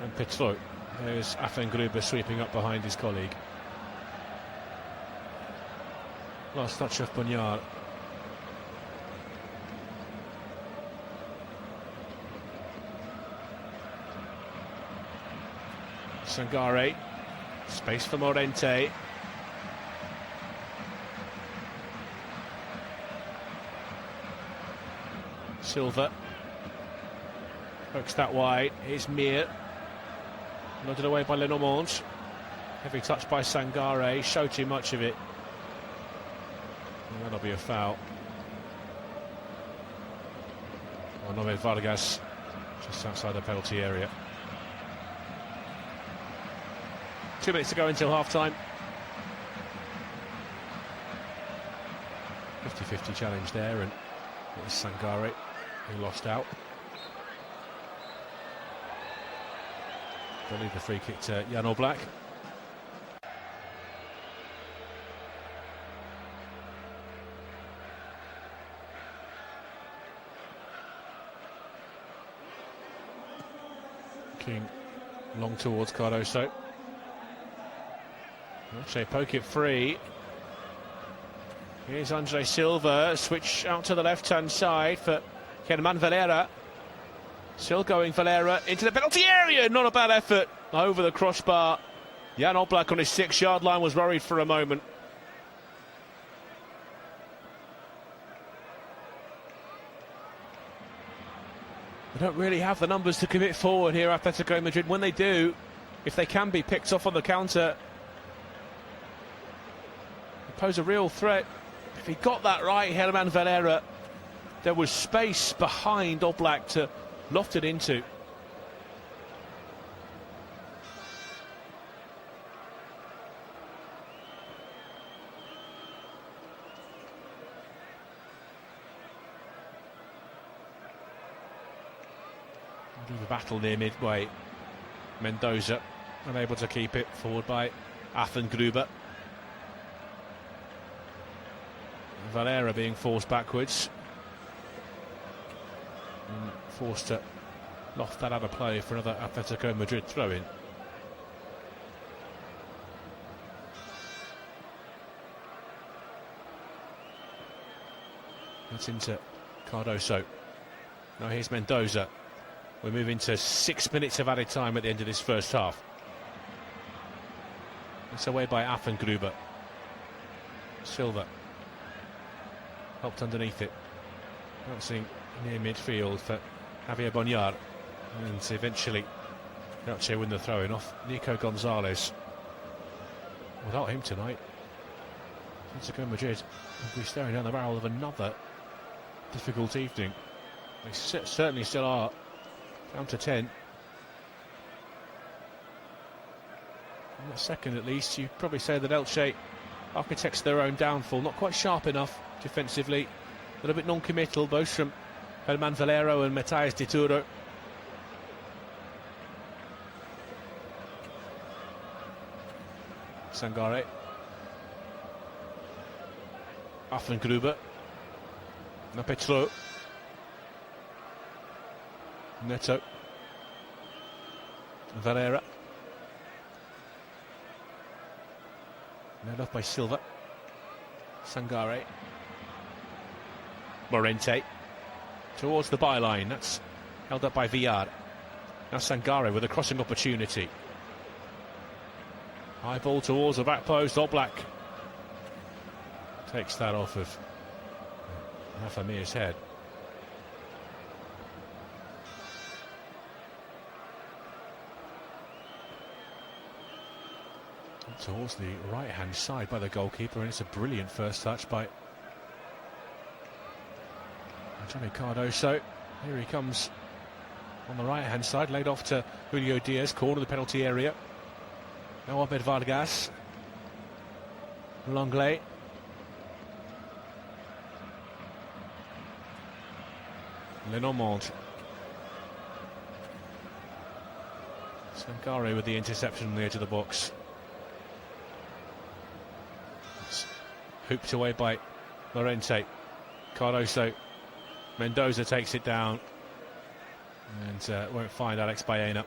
and Pietro. There's Athengruber sweeping up behind his colleague. Last touch of Bunyar. Sangare, space for Morente. Silva hooks that wide. Here's Mir, nodded away by Lenormand. Heavy touch by Sangare, showed too much of it. And that'll be a foul. Noel Vargas just outside the penalty area. 2 minutes to go until half-time. 50-50 challenge there, and it was Sangare who lost out. They'll leave the free kick to Jan Oblak. King long towards Cardoso. Elche poke it free. Here's Andre Silva, switch out to the left-hand side for Germán Valera. Still going, Valera into the penalty area, not a bad effort over the crossbar. Jan Oblak on his 6-yard line was worried for a moment. They don't really have the numbers to commit forward here, Atletico Madrid. When they do, if they can be picked off on the counter, they pose a real threat. If he got that right, Germán Valera, there was space behind Oblak to loft it into. The battle near midway. Mendoza unable to keep it, forward by Affengruber. Valera being forced backwards. And forced to loft that out of play for another Atletico Madrid throw-in. That's into Cardoso. Now here's Mendoza. We're moving to 6 minutes of added time at the end of this first half. It's away by Affengruber. Silva helped underneath it. Bouncing near midfield for Javier Bonjar. And eventually Elche win the throw-in off Nico Gonzalez. Without him tonight, Atletico Madrid will be staring down the barrel of another difficult evening. They certainly still are. Down to 10. In a second at least, you'd probably say that Elche architects their own downfall. Not quite sharp enough defensively. A little bit non-committal, both from Germán Valera and Matías de Turo. Sangare. Affengruber. Napetro. Neto. Valera. Led off by Silva. Sangare. Morente. Towards the byline. That's held up by Villar. Now Sangare with a crossing opportunity. High ball towards the back post. Oblak takes that off of Rafamir's head. Towards the right-hand side by the goalkeeper, and it's a brilliant first touch by Johnny Cardoso. Here he comes on the right-hand side, laid off to Julio Diaz, corner of the penalty area. Now Abed Vargas. Longley. Lenormand. Sangare with the interception on the edge of the box. Hooped away by Llorente. Cardoso. Mendoza takes it down and won't find Alex Baena.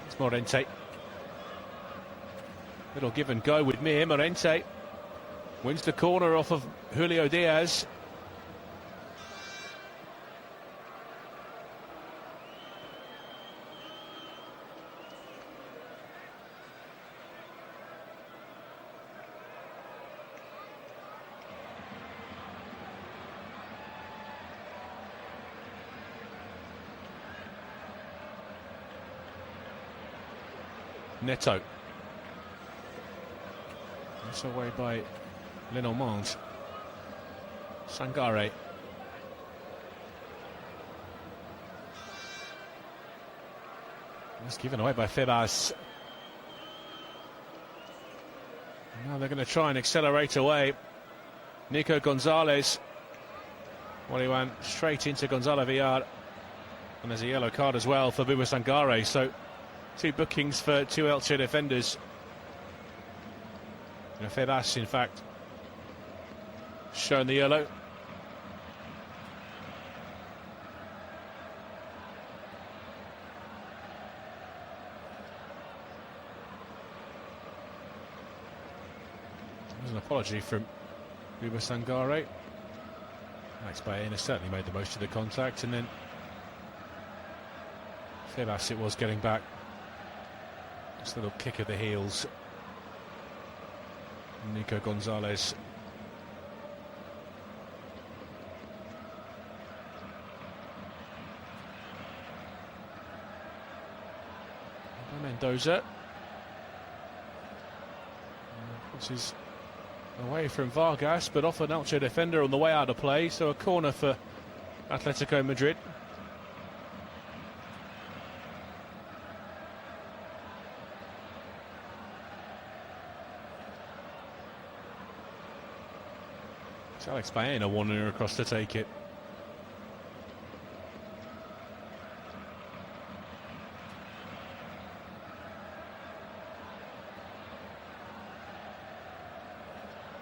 It's Morente. Little give and go with Mir. Morente wins the corner off of Julio Diaz. Neto. It's away by Lenormand. Sangare. It's given away by Febas. Now they're going to try and accelerate away. Nico Gonzalez. Well, he went straight into Gonzalo Villar. And there's a yellow card as well for Buma Sangare. So 2 bookings for 2 Elche defenders. Febas, in fact, shown the yellow. There's an apology from Uba Sangare. Alex Baena certainly made the most of the contact, and then Febas it was getting back. Just a little kick of the heels. Nico Gonzalez. Mendoza. This is away from Vargas, but off an Elche defender on the way out of play, so a corner for Atletico Madrid. It's Alex Baena wandering across to take it.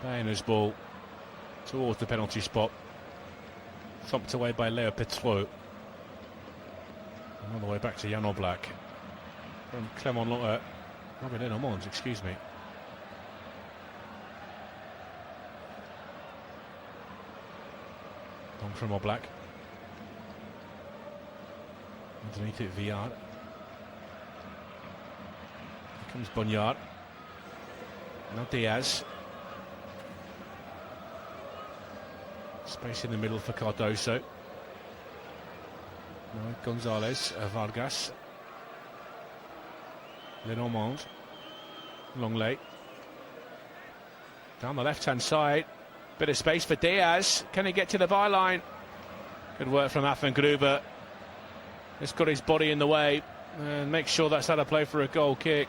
Baena's ball towards the penalty spot, thumped away by Leo Petro. And on the way back to Jan Oblak from Robin Lenormand, excuse me. Long from Oblak. Underneath it, Villar. Here comes Bonyard. Now Diaz. Space in the middle for Cardoso. No, Gonzalez, Vargas. Lenormand. Longley. Down the left-hand side. Bit of space for Diaz. Can he get to the byline? Good work from Affengruber. He's got his body in the way and make sure that's out of play for a goal kick.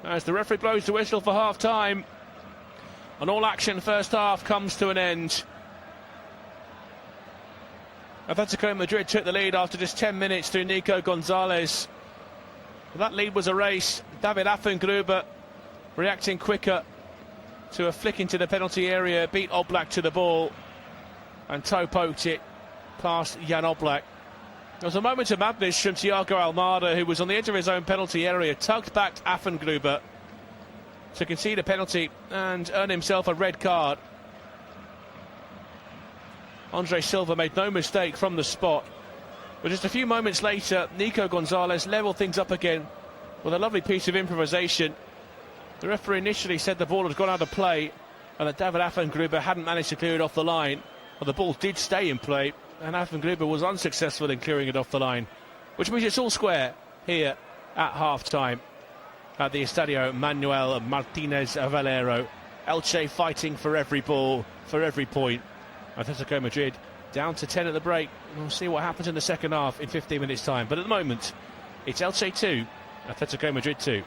As the referee blows the whistle for half-time, and all action first half comes to an end. Atletico Madrid took the lead after just 10 minutes through Nico Gonzalez. But that lead was erased. David Affengruber reacting quicker to a flick into the penalty area, beat Oblak to the ball and toe-poked it past Jan Oblak. There was a moment of madness from Thiago Almada, who was on the edge of his own penalty area, tugged back Affengruber to concede a penalty and earn himself a red card. Andre Silva made no mistake from the spot, but just a few moments later Nico Gonzalez levelled things up again with a lovely piece of improvisation. The referee initially said the ball had gone out of play and that David Affengruber hadn't managed to clear it off the line. Well, the ball did stay in play and Affengruber was unsuccessful in clearing it off the line, which means it's all square here at half-time at the Estadio Manuel Martinez Valero. Elche fighting for every ball, for every point. Atletico Madrid down to 10 at the break. We'll see what happens in the second half in 15 minutes' time. But at the moment, it's Elche 2, Atletico Madrid 2.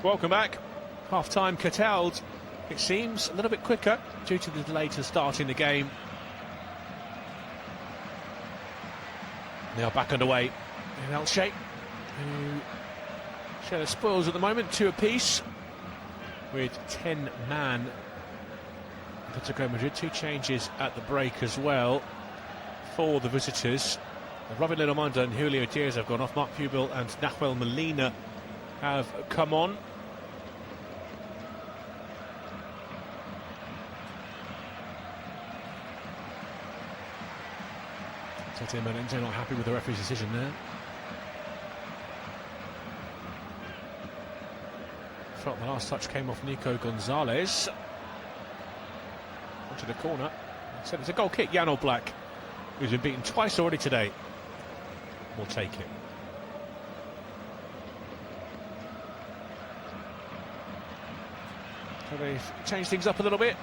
Welcome back. Half-time curtailed, it seems, a little bit quicker due to the delay to starting the game. They are back underway in Elche, who share the spoils at the moment, 2 apiece, with 10-man Atletico Madrid. 2 changes at the break as well for the visitors. Robin Lenormand and Julio Diaz have gone off. Mark Pubel and Nahuel Molina have come on. Tete Morente not happy with the referee's decision there. Felt the last touch came off Nico Gonzalez. Onto the corner. So it's a goal kick. Jan Oblak, who's been beaten twice already today, will take it. So they've changed things up a little bit.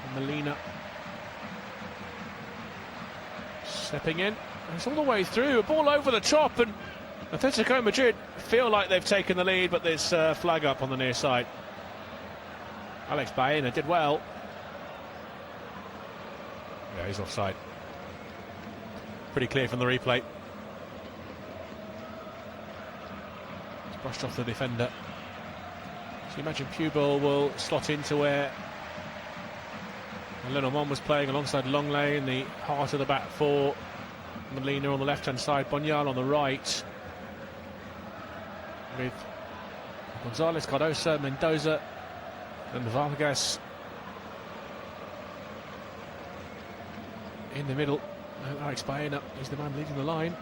And Molina stepping in. It's all the way through. A ball over the top, and Atletico Madrid feel like they've taken the lead, but there's a flag up on the near side. Alex Baena did well. Yeah, he's offside. Pretty clear from the replay. It's brushed off the defender. So you imagine Pubel will slot into where Lenormand was playing alongside Longley in the heart of the back four. Molina on the left-hand side, Bonyal on the right, with Gonzalez, Cardoso, Mendoza and Vargas in the middle. And Alex Baena is the man leading the line.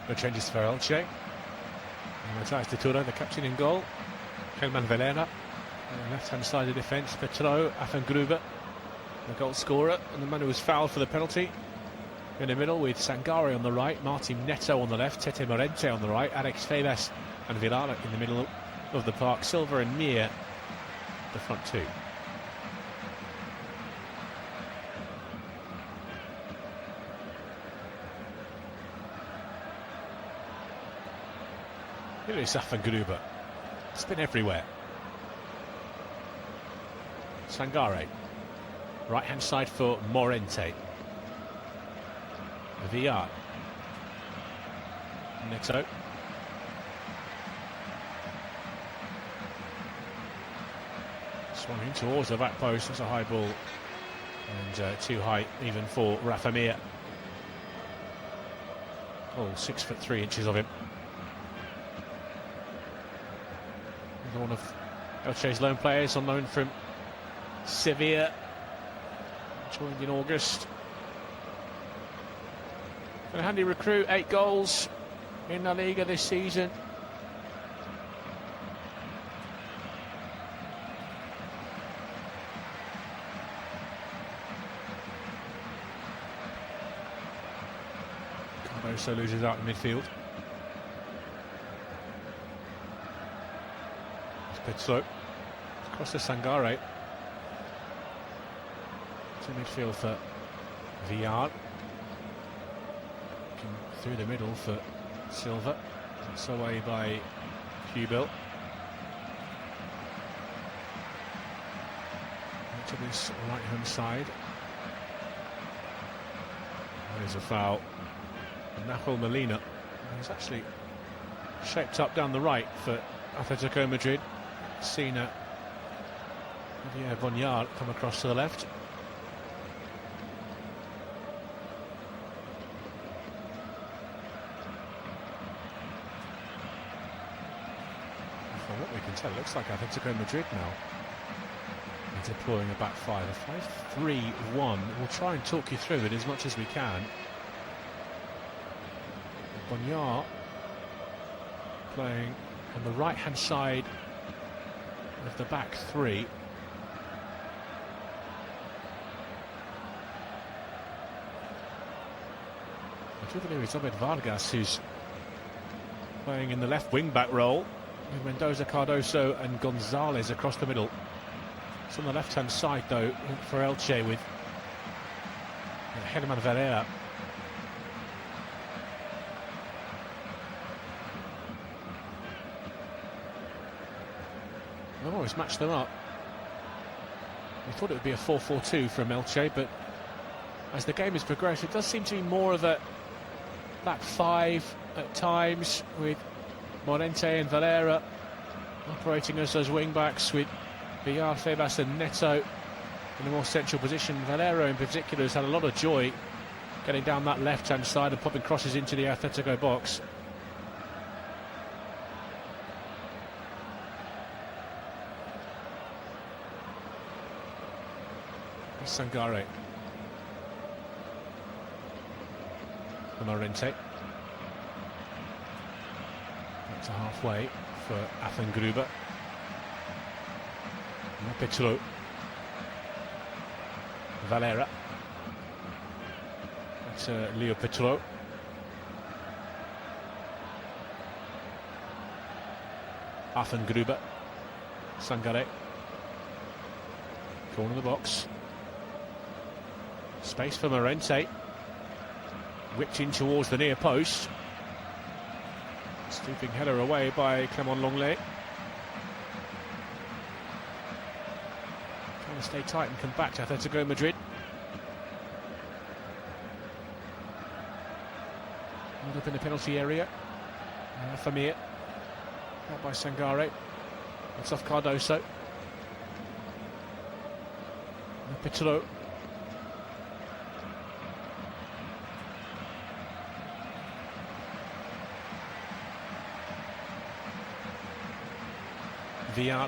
No changes for Elche. Matthias de Turo, the captain in goal. Helman Valera. On the left-hand side of defence, Petro, Afengruber, the goal scorer, and the man who was fouled for the penalty. In the middle with Sangare on the right, Martin Neto on the left, Tete Morente on the right, Alex Febas and Villar in the middle of the park, Silva and Mir the front two. Here is Afengruber. It's been everywhere. Sangare, right hand side for Morente. Villar, Neto, swung in towards the back post. That's a high ball, and too high even for Rafa Mir. Oh, 6'3" of him. One of Elche's lone players on loan from Sevilla, joined in August. A handy recruit, 8 goals in La Liga this season. Cardoso loses out in midfield. Petro across to Sangare. To midfield for Villar. Through the middle for Silva. That's away by Pubel. To this right hand side. There's a foul. Nahuel Molina is actually shaped up down the right for Atletico Madrid. Seen Javier Bonyal come across to the left. From what we can tell, it looks like Atletico Madrid now are deploying a back five, a 5-3-1. We'll try and talk you through it as much as we can. Bonyal playing on the right hand side of the back three. I do believe it's Obed Vargas who's playing in the left wing back role, with Mendoza, Cardoso and Gonzalez across the middle. It's on the left hand side though for Elche with Helman Valera. he's matched them up. We thought it would be a 4-4-2 from Elche, but as the game has progressed, it does seem to be more of a back five at times, with Morente and Valera operating as those wing-backs, with Villar, Febas and Neto in a more central position. Valera in particular has had a lot of joy getting down that left-hand side and popping crosses into the Atletico box. Sangare. Morente. Back to halfway for Affengruber. Petro. Valera. That's Leo Petro. Affengruber. Sangare. Corner of the box. Space for Morente. Whipped in towards the near post. Stooping header away by Clement Lenglet. Trying to stay tight and come back to Atletico Madrid. Held up in the penalty area. Famir. Out by Sangare. It's off Cardoso. Petro. Villar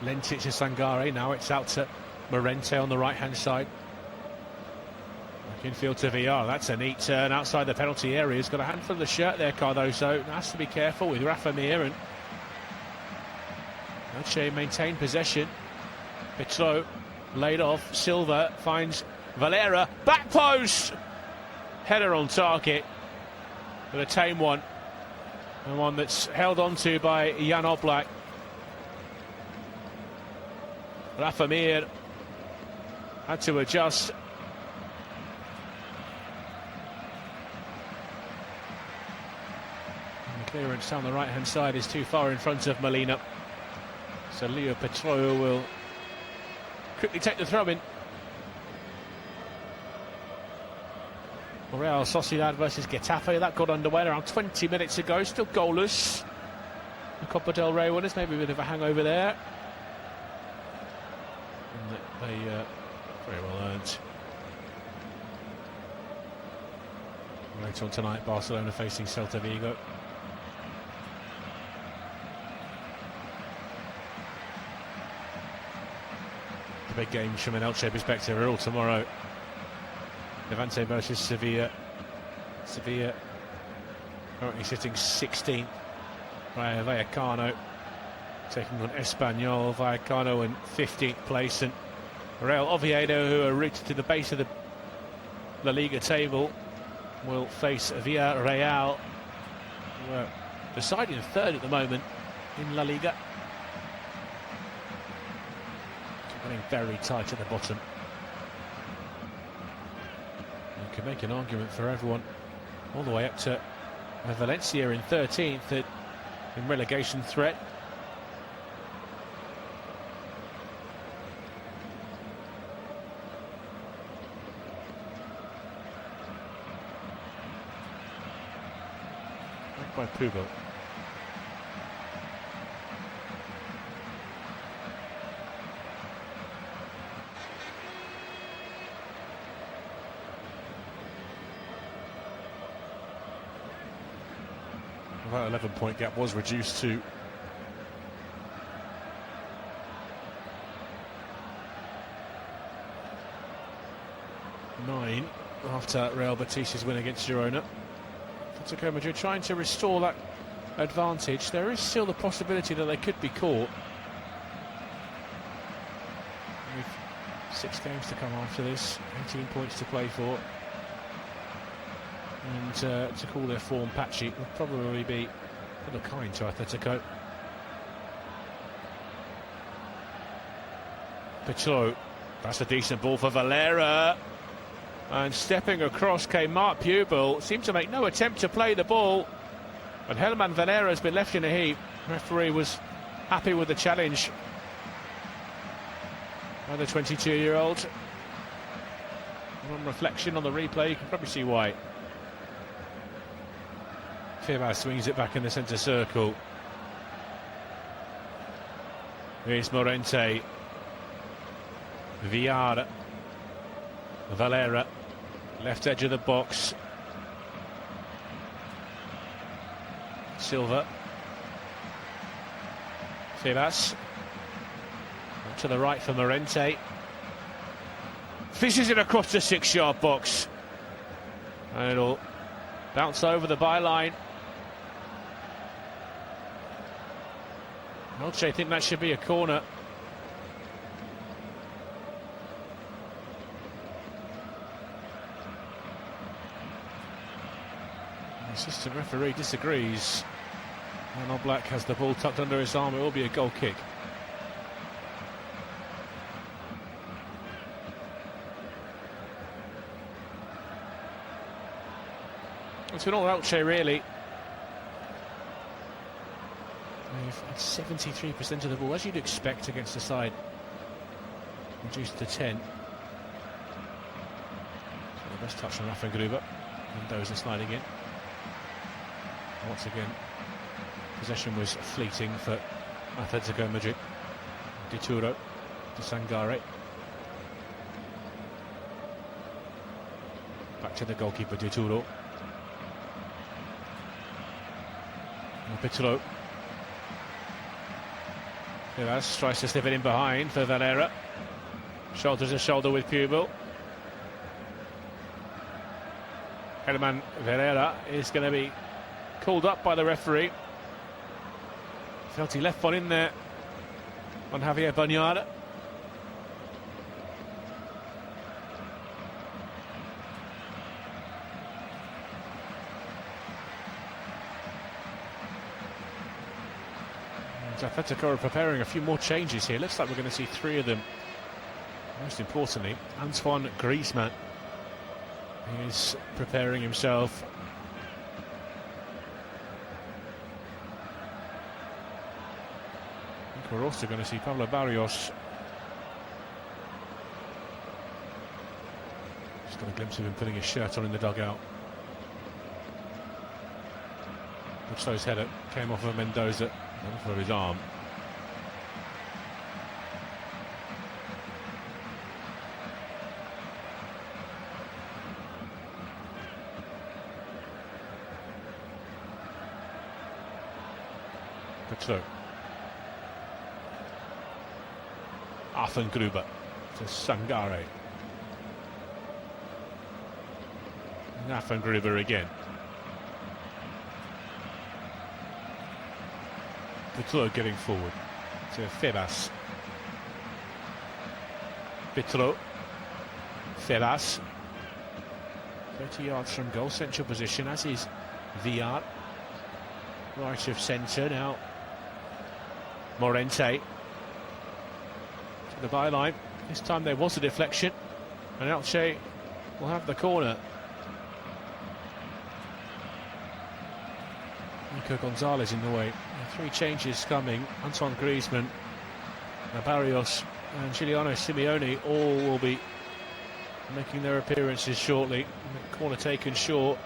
lent it to Sangare. Now it's out to Morente on the right hand side. Back infield to Villar. That's a neat turn outside the penalty area. He's got a handful of the shirt there, Cardoso. Has to be careful with Rafa Mir, and Elche maintain possession. Petro laid off. Silva finds Valera. Back post! Header on target, but a tame one. And one that's held on to by Jan Oblak. Rafa Mir had to adjust. And the clearance down the right hand side is too far in front of Molina. So Leo Petro will quickly take the throw in. Real Sociedad versus Getafe, that got underway around 20 minutes ago, still goalless. The Copa del Rey winners, maybe a bit of a hangover there. And they very well earned. Later on tonight, Barcelona facing Celta Vigo. The big games from an Elche perspective are all tomorrow. Levante versus Sevilla. Sevilla currently sitting 16th. Rayo Vallecano taking on Espanyol. Vallecano in 15th place, and Real Oviedo, who are rooted to the base of the La Liga table, will face Villarreal, who are deciding third at the moment in La Liga. Getting very tight at the bottom. You can make an argument for everyone all the way up to Valencia in 13th in relegation threat. Back by Pubel. That 11-point gap was reduced to 9 after Real Betis's win against Girona. Atletico Madrid trying to restore that advantage. There is still the possibility that they could be caught. With 6 games to come after this, 18 points to play for. And to call their form patchy would probably be a little kind to Atletico. Petro, that's a decent ball for Valera. And stepping across came Marc Pubel. Seemed to make no attempt to play the ball. And Helman Valera has been left in a heap. The referee was happy with the challenge by the 22-year-old. On reflection on the replay, you can probably see why. Fibas swings it back in the centre circle. Here's Morente. Villar. Valera. Left edge of the box. Silva. Fibas. To the right for Morente. Fishes it across the 6-yard box. And it'll bounce over the byline. Elche think that should be a corner. The assistant referee disagrees. And Oblak has the ball tucked under his arm. It will be a goal kick. It's been all Elche, really. They've had 73% of the ball, as you'd expect against the side reduced to 10. So the best touch from Rafa Gruber. Mendoza sliding in. Once again, possession was fleeting for Atletico Madrid. Dituro to Sangare. Back to the goalkeeper, Dituro. Pitolo. Fibas tries to slip it in behind for Valera. Shoulder to shoulder with Pubel. Herman Valera is going to be called up by the referee. Felt he left one in there on Javier Banyard. Atletico are preparing a few more changes here. Looks like we're going to see 3 of them. Most importantly, Antoine Griezmann is preparing himself. I think we're also going to see Pablo Barrios. Just got a glimpse of him putting his shirt on in the dugout. Mucho's header came off of Mendoza. For his arm. Couture. Arthur Gruber to Sangare. Arthur Gruber again. Pitlo getting forward to Fibas. Pitlo. Fibas. 30 yards from goal, central position, as is Villar. Right of centre now. Morente. To the byline. This time there was a deflection. And Elche will have the corner. Nico Gonzalez in the way. 3 changes coming. Antoine Griezmann, Barrios and Giuliano Simeone all will be making their appearances shortly. Corner taken short.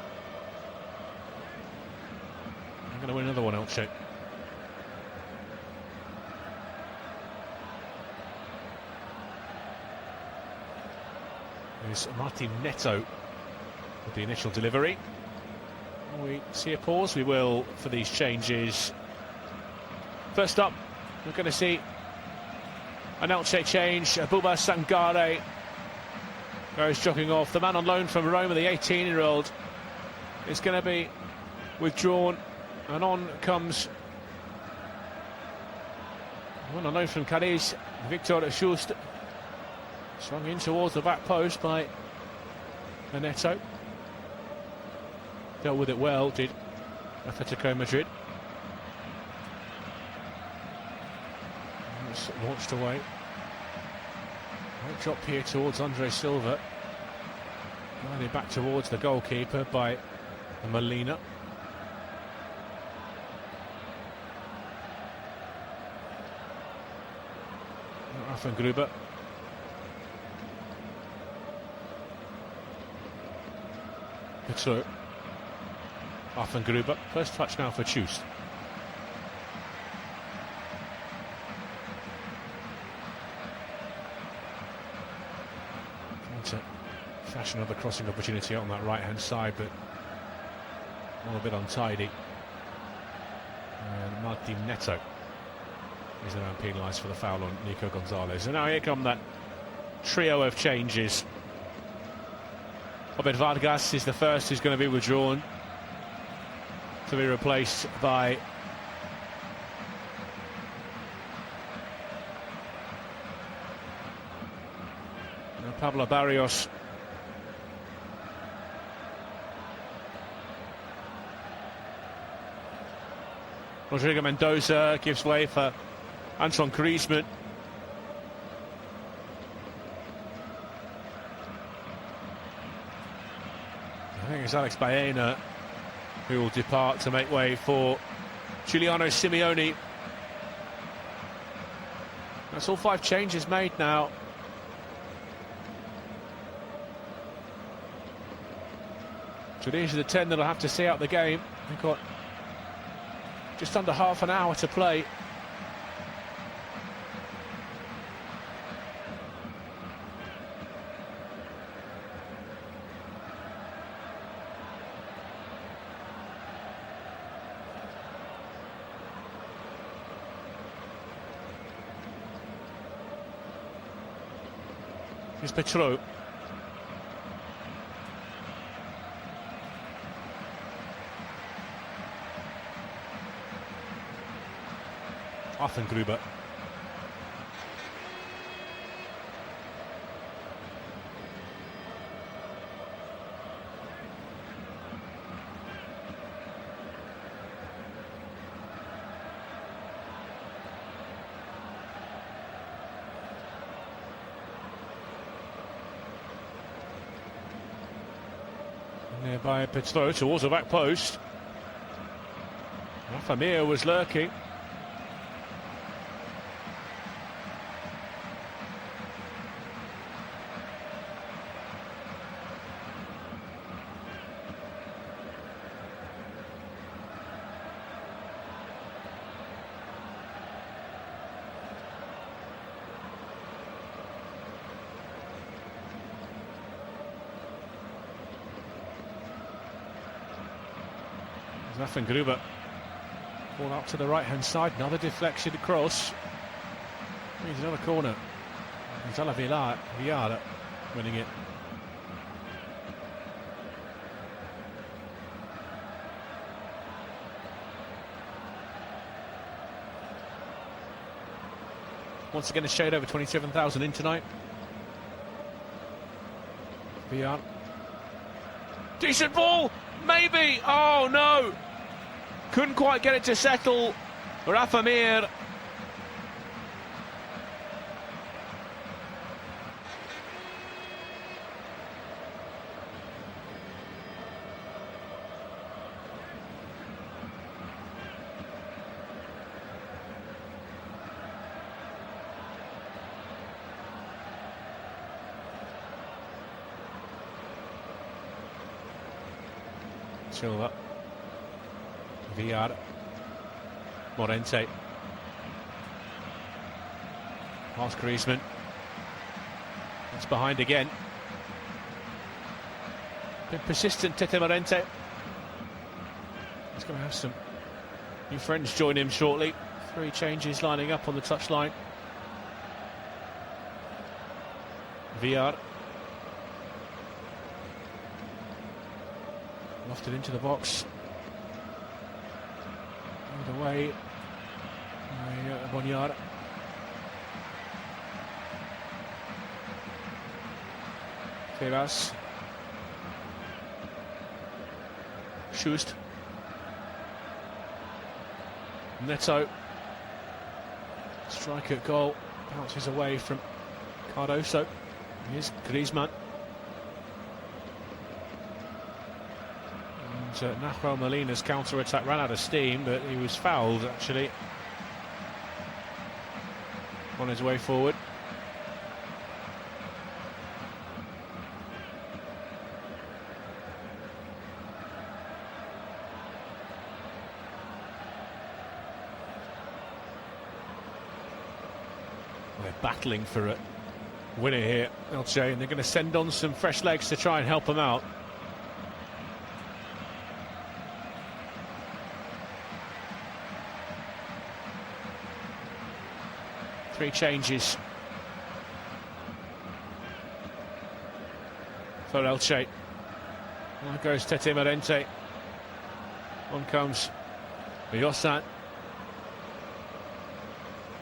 I'm going to win another one, Elche. There's Martin Neto with the initial delivery. We see a pause, we will, for these changes. First up, we're going to see an Elche change. Abouba Sangare goes jogging off. The man on loan from Roma, the 18-year-old, is going to be withdrawn. And on comes one on loan from Cadiz, Victor Schust. Swung in towards the back post by Neto. Dealt with it well, did Atletico Madrid. It's launched away. Right drop here towards Andre Silva. Guided back towards the goalkeeper by Molina. Gruber. Petro. Gruber. First touch now for Chust. Trying to flash another crossing opportunity on that right-hand side, but all a bit untidy. And Martin Neto is now penalised for the foul on Nico Gonzalez. And now here come that trio of changes. Robert Vargas is the first who's going to be withdrawn to be replaced by Pablo Barrios. Rodrigo Mendoza gives way for Antoine Griezmann. I think it's Alex Baena who will depart to make way for Giuliano Simeone. That's all 5 changes made now. So these are the 10 that'll have to see out the game. They've got just under half an hour to play. Here's Petro. Gruber. Nearby Petro towards the back post. Rafa Mir was lurking. Rafa Gruber. Ball out to the right-hand side. Another deflection across. Here's another corner. Gonzalo Villar winning it. Once again, a shade over 27,000 in tonight. Villar. Decent ball! Maybe! Oh no! Couldn't quite get it to settle. Rafa Mir. Silva. Villar. Morente. Past Griezmann. It's behind again. Been persistent, Tete Morente. He's going to have some new friends join him shortly. 3 changes lining up on the touchline. Villar. Lofted into the box. Moved away by Bonyard. Febas. Chust. Neto. Striker at goal. Bounces away from Cardoso. Here's Griezmann. Nahuel Molina's counter-attack ran out of steam, but he was fouled actually on his way forward. battling for a winner here, Elche, and they're going to send on some fresh legs to try and help them out. Three changes for Elche. On goes Tete Morente. On comes Yosan.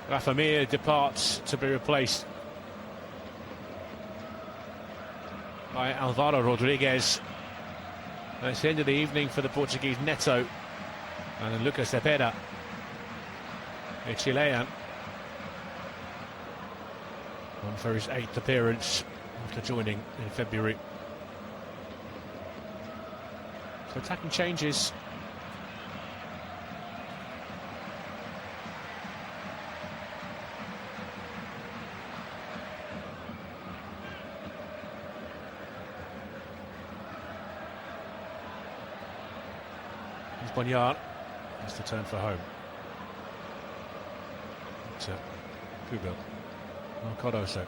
Rafa Mir departs to be replaced by Alvaro Rodriguez. And it's the end of the evening for the Portuguese Neto and Lucas Cepeda, a Chilean, on for his 8th appearance after joining in February. So attacking changes. Bonnier has to turn for home. To Kubil. Cardoso.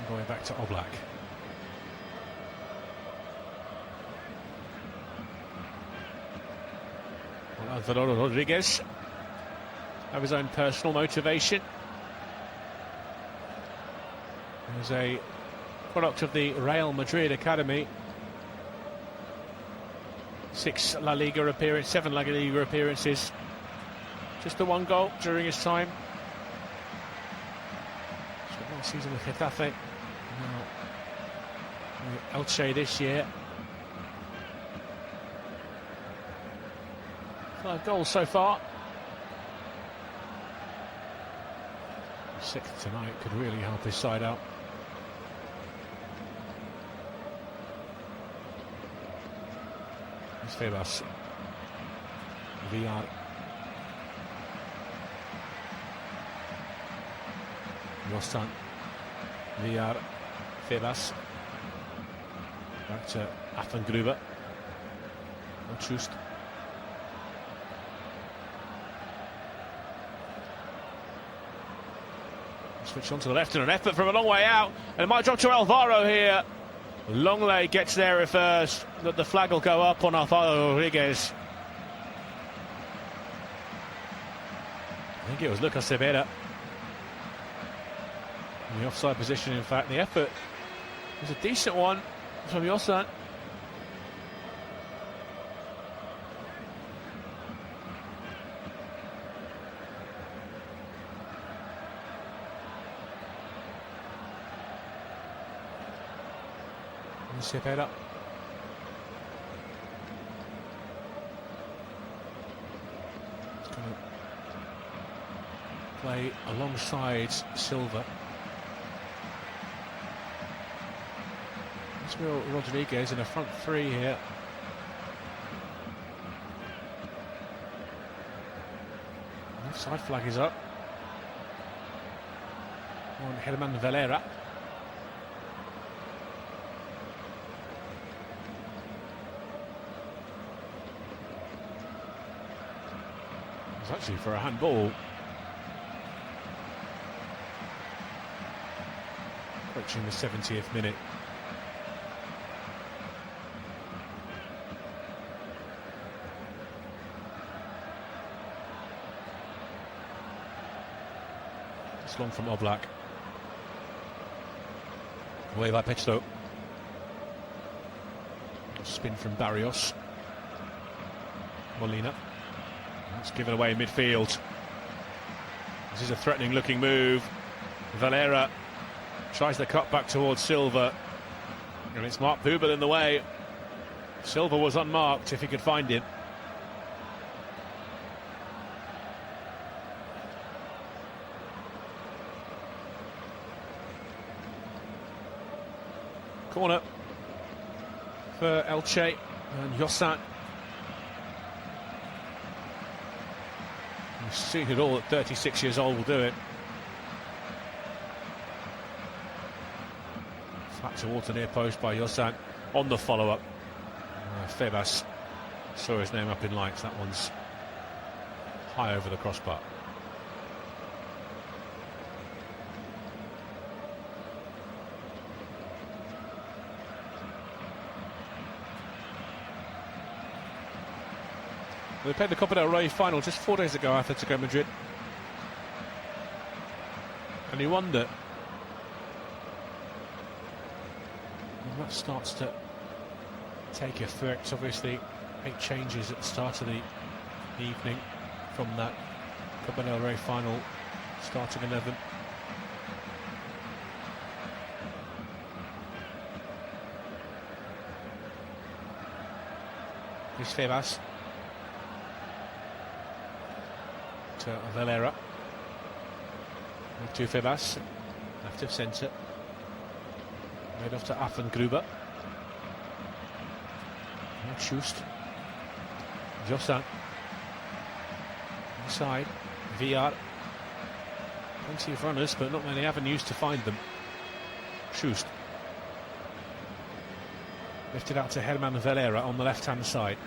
Going back to Oblak. Alvaro Rodriguez have his own personal motivation. He's a product of the Real Madrid academy. 7 La Liga appearances. Just the 1 goal during his time. Spent last season with Getafe. Now Elche this year. 5 goals so far. 6th tonight could really help his side out. It's Febas. Villar. Rostan. Villar. Febas. Back to Affengruber. Not just. Switch on to the left and an effort from a long way out, and it might drop to Alvaro here. Longley gets there at first, but the flag will go up on Alvaro Rodriguez. I think it was Lucas Cepeda in the offside position. In fact, the effort was a decent one from Yosan. Cepeda. He's going to play alongside Silva. It's Will Rodriguez in a front 3 here. Offside flag is up on Herman Valera. It's actually for a handball. Approaching the 70th minute. It's long from Oblak. Away by Petro. Spin from Barrios. Molina. It's given away in midfield. This is a threatening looking move. Valera tries the cut back towards Silva, and it's Mark Pubel in the way. Silva was unmarked if he could find him. Corner for Elche, and Yosan. He's seen it all at 36 years old, will do it. Flat towards the near post by Yosan on the follow-up. Febas saw his name up in lights. That one's high over the crossbar. They played the Copa del Rey final just 4 days ago, Atletico Madrid. And you wonder when that starts to take effect. Obviously 8 changes at the start of the evening from that Copa del Rey final starting 11. Here's Febas to Valera. To Febas, left of centre. Made off to Affengruber. Not Schust. Josan. Inside. VR. Plenty of runners, but not many avenues to find them. Schust. Lifted out to Herman Valera on the left-hand side.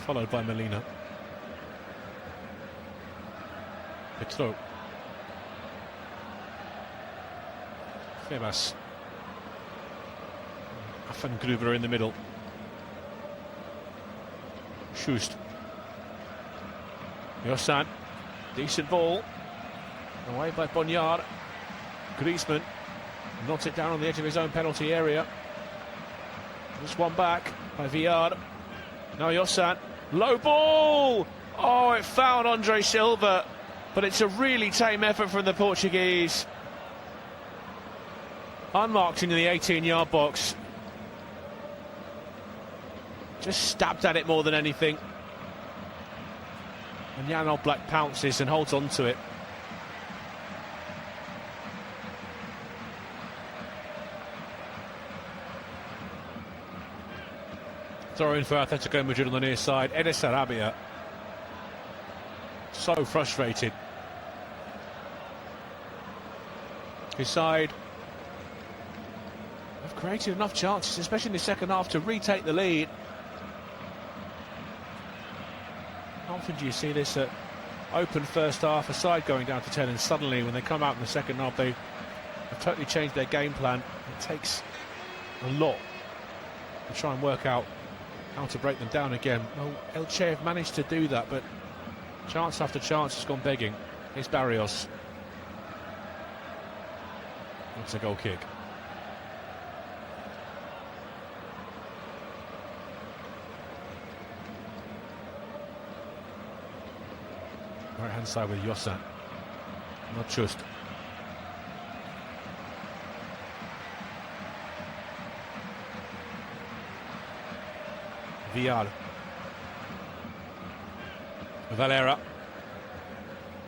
Followed by Molina. Petro. Febas. Affengruber in the middle. Schust. Yosan. Decent ball. Away by Bonyard. Griezmann knocks it down on the edge of his own penalty area. Just one back by Villar. Now Yosan. Low ball! Oh, it fouled Andre Silva. But it's a really tame effort from the Portuguese. Unmarked into the 18-yard box. Just stabbed at it more than anything. And Jan Oblak pounces and holds on to it. Throw in for Atletico Madrid on the near side. Enes Sarabia. So frustrated. His side have created enough chances, especially in the second half, to retake the lead. How often do you see this at open first half, a side going down to 10, and suddenly when they come out in the second half they have totally changed their game plan? It takes a lot to try and work out how to break them down again. Well, Elche have managed to do that, but chance after chance has gone begging. Here's Barrios. It's a goal kick. Right hand side with Yosan. Not just. Villar. Valera.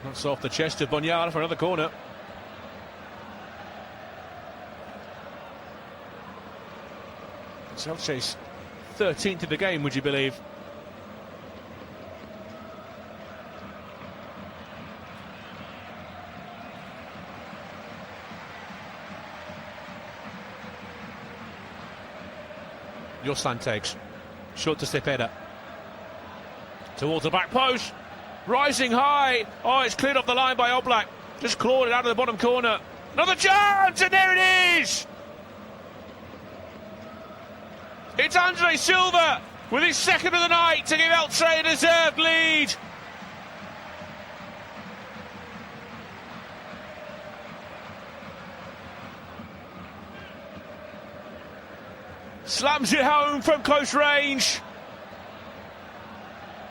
Knocks off the chest of Bonyard for another corner. It's Elche's 13th of the game, would you believe? Yosan takes. Short to Cepeda. Towards the back post. Rising high. Oh, it's cleared off the line by Oblak. Just clawed it out of the bottom corner. Another chance, and there it is! It's Andre Silva with his second of the night to give Elche a deserved lead. Slams it home from close range.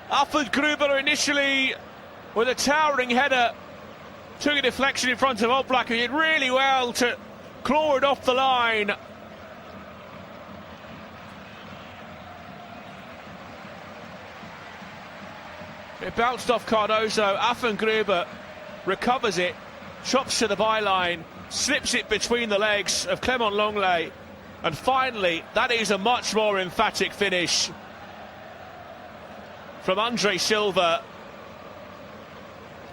Affengruber initially with a towering header took a deflection in front of Oblak, who did really well to claw it off the line. It bounced off Cardozo. Affengruber recovers it, chops to the byline, slips it between the legs of Clement Longley, and finally that is a much more emphatic finish from Andre Silva.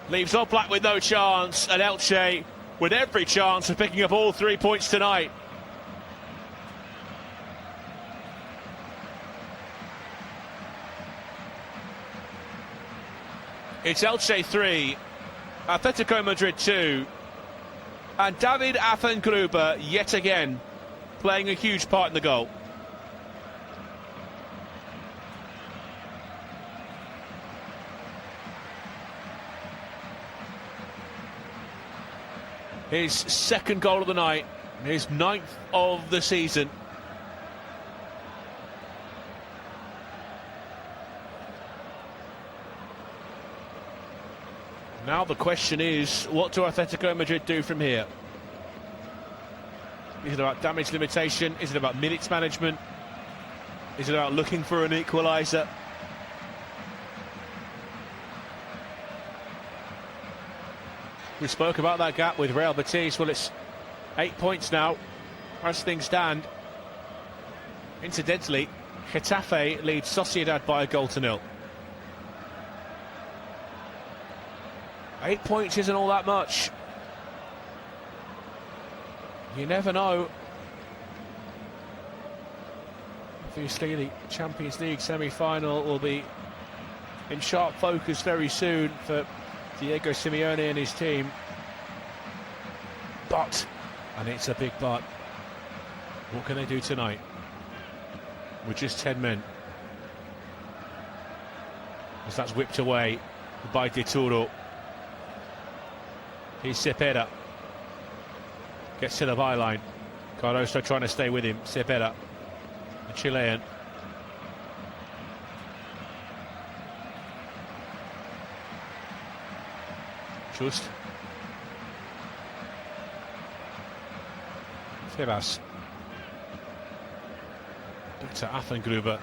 Leaves Oblak with no chance, and Elche with every chance of picking up all 3 points tonight. It's Elche 3, Atletico Madrid 2, and David Affengruber yet again playing a huge part in the goal. His second goal of the night, his 9th of the season. Now the question is, what do Atletico Madrid do from here? Is it about damage limitation? Is it about minutes management? Is it about looking for an equaliser? We spoke about that gap with Real Betis. Well, it's 8 points now, as things stand. Incidentally, Getafe leads Sociedad by a goal to nil. 8 points isn't all that much. You never know. Obviously, the Champions League semi-final will be in sharp focus very soon for Diego Simeone and his team. But, and it's a big but, what can they do tonight with just 10 men? As that's whipped away by De Toro. He's Cepeda. Gets to the byline. Cardoso trying to stay with him. Cepeda, the Chilean. Just. Febas. Back to Affengruber.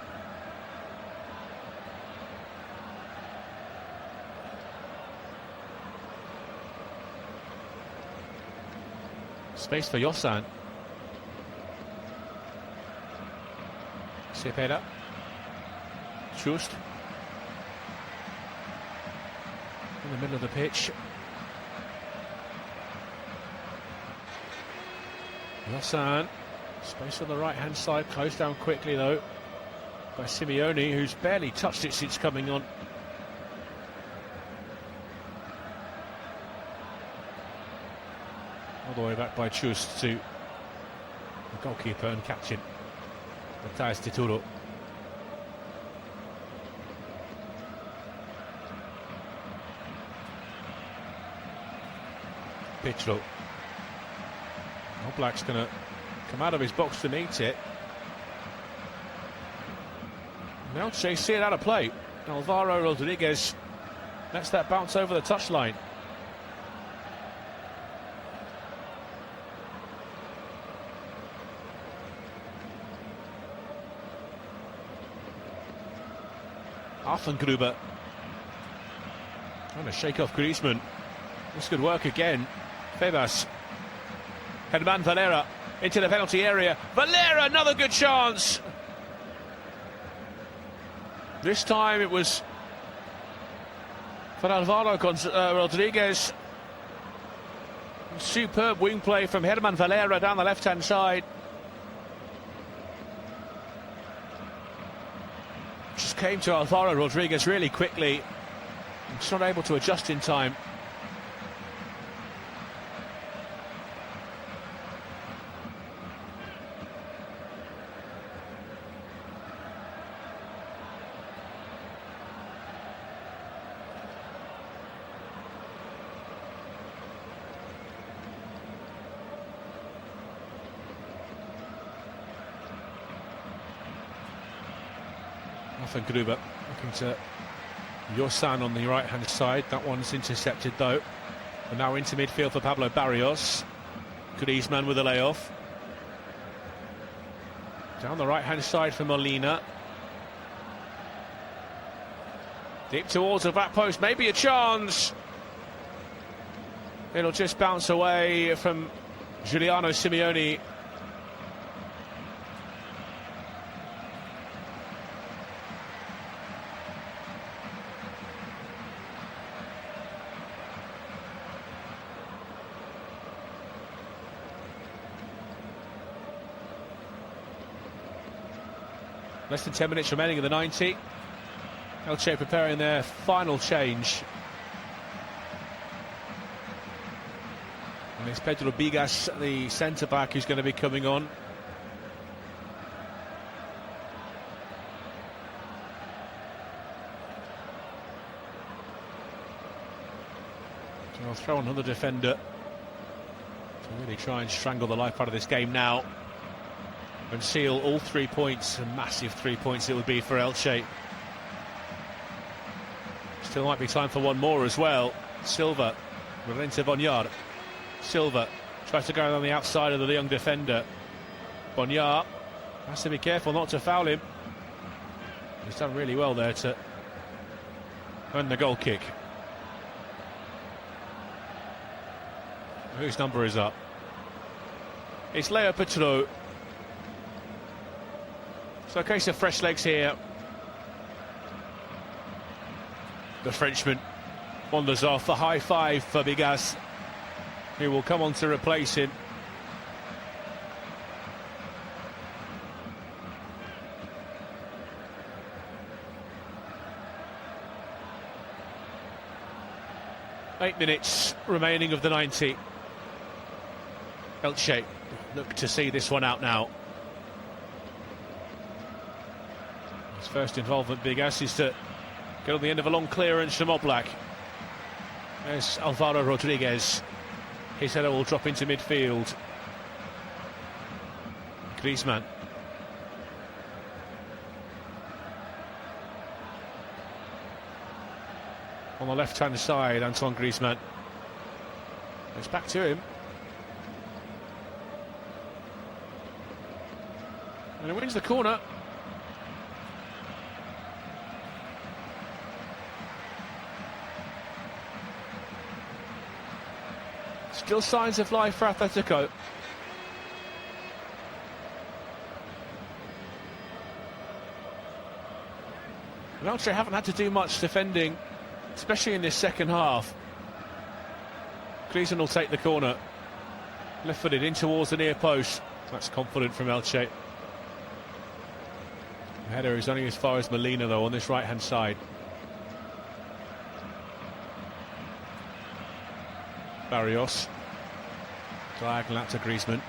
Space for Yosan. Cepeda. Just. In the middle of the pitch. Yosan. Space on the right hand side. Closed down quickly though by Simeone, who's barely touched it since coming on. All the way back by Chus to the goalkeeper and captain, Matthias De Toro. Pitchlow. Oblak's going to come out of his box to meet it. Now Chase see it out of play. Alvaro Rodriguez lets that bounce over the touchline. Affengruber trying to shake off Griezmann. This could work again. Febas. Herman Valera into the penalty area. Valera, another good chance. This time it was for Alvaro Rodriguez. Superb wing play from Herman Valera down the left-hand side. Just came to Alvaro Rodriguez really quickly. He's not able to adjust in time. Affengruber looking to Yosan on the right hand side. That one's intercepted though. And now into midfield for Pablo Barrios. Griezmann with a layoff. Down the right hand side for Molina. Deep towards the back post, maybe a chance. It'll just bounce away from Giuliano Simeone. Less than 10 minutes remaining in the 90. Elche preparing their final change And it's Pedro Bigas, the centre-back, who's going to be coming on. So I'll throw on another defender to really try and strangle the life out of this game now and seal all 3 points. A massive 3 points it would be for Elche. Still might be time for one more as well. Silva, Valente Bonyard. Silva tries to go on the outside of the young defender. Bonyard has to be careful not to foul him. He's done really well there to earn the goal kick. Whose number is up? It's Leo Petro. So a case of fresh legs here. The Frenchman wanders off. The high five for Bigas, who will come on to replace him. Eight minutes remaining of the 90. Elche look to see this one out now. His first involvement, Bigas, is to get on the end of a long clearance from Oblak. There's Alvaro Rodriguez. His header will drop into midfield. Griezmann. On the left-hand side, Antoine Griezmann. It's back to him. And he wins the corner. Still signs of life for Atletico. Elche haven't had to do much defending, especially in this second half. Griezmann will take the corner. Left-footed in towards the near post. That's confident from Elche. The header is only as far as Molina, though, on this right-hand side. Barrios. Diagonal out to Griezmann.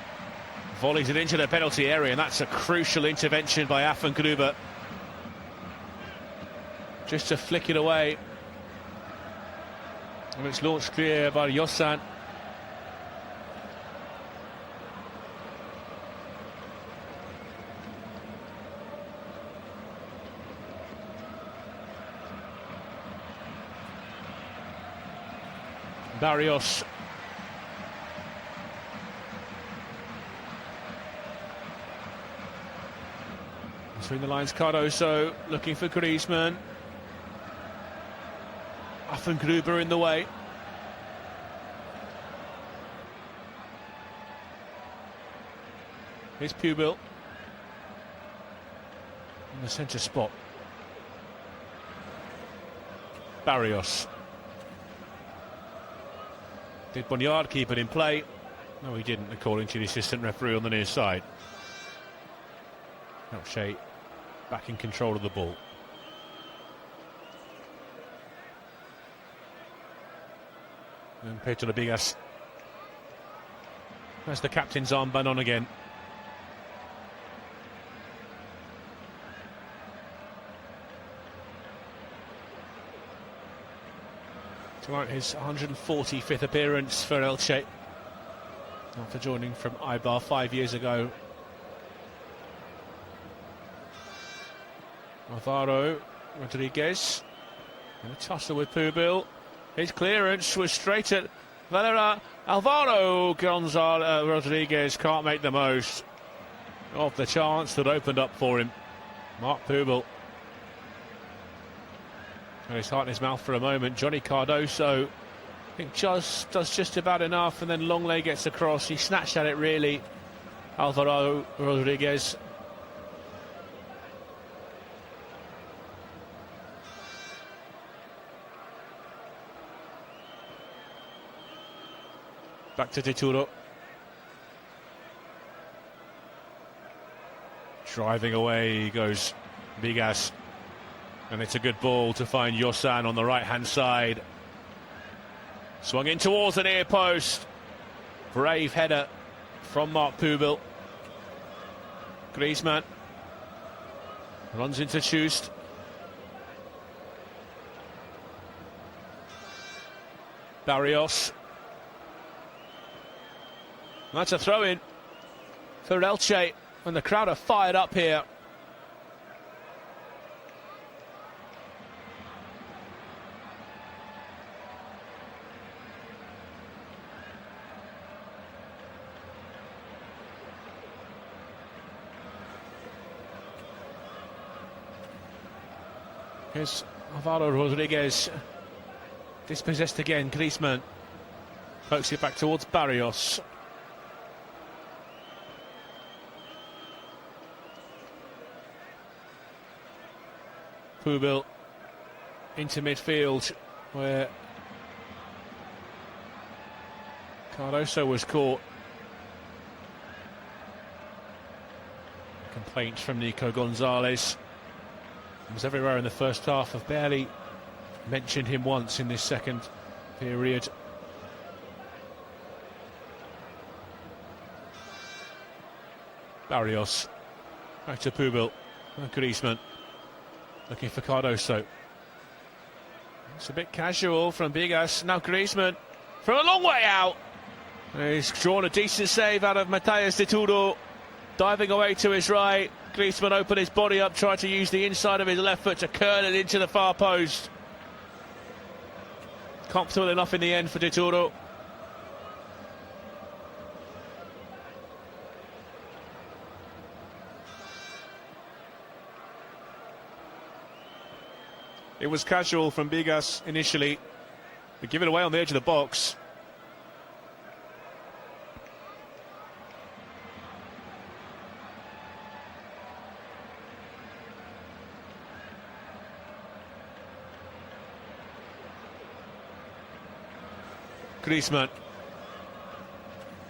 Volleys it into the penalty area, and that's a crucial intervention by Affengruber. Just to flick it away. And it's launched clear by Yosan. Barrios. Between the lines, Cardoso looking for Griezmann. Affengruber in the way. Here's Pubil in the centre spot. Barrios. Did Bonyard keep it in play? No, he didn't, according to the assistant referee on the near side. Elche back in control of the ball. And Pedro Bigas has the captain's armband on again. Tonight his 145th appearance for Elche, after joining from Eibar 5 years ago. Alvaro Rodriguez and a tussle with Pubil. His clearance was straight at Valera. Alvaro Rodriguez can't make the most of the chance that opened up for him. Mark Pubil had his heart in his mouth for a moment. Johnny Cardoso, I think, does just about enough, and then Longley gets across. He snatched at it, really. Alvaro Rodriguez. Back to Dituro. Driving away goes Bigas. And it's a good ball to find Yosan on the right-hand side. Swung in towards the near post. Brave header from Mark Pubil. Griezmann runs into Chust. Barrios. That's a throw-in for Elche, and the crowd are fired up here. Here's Alvaro Rodriguez, dispossessed again. Griezmann pokes it back towards Barrios. Pubil into midfield, where Cardoso was caught. Complaints from Nico Gonzalez. He was everywhere in the first half. I've barely mentioned him once in this second period. Barrios back to Pubil. Griezmann looking for Cardoso. It's a bit casual from Bigas. Now Griezmann from a long way out. He's drawn a decent save out of Matías de Turo. Diving away to his right. Griezmann opened his body up, tried to use the inside of his left foot to curl it into the far post. Comfortable enough in the end for de Turo. It was casual from Bigas initially, but give it away on the edge of the box. Griezmann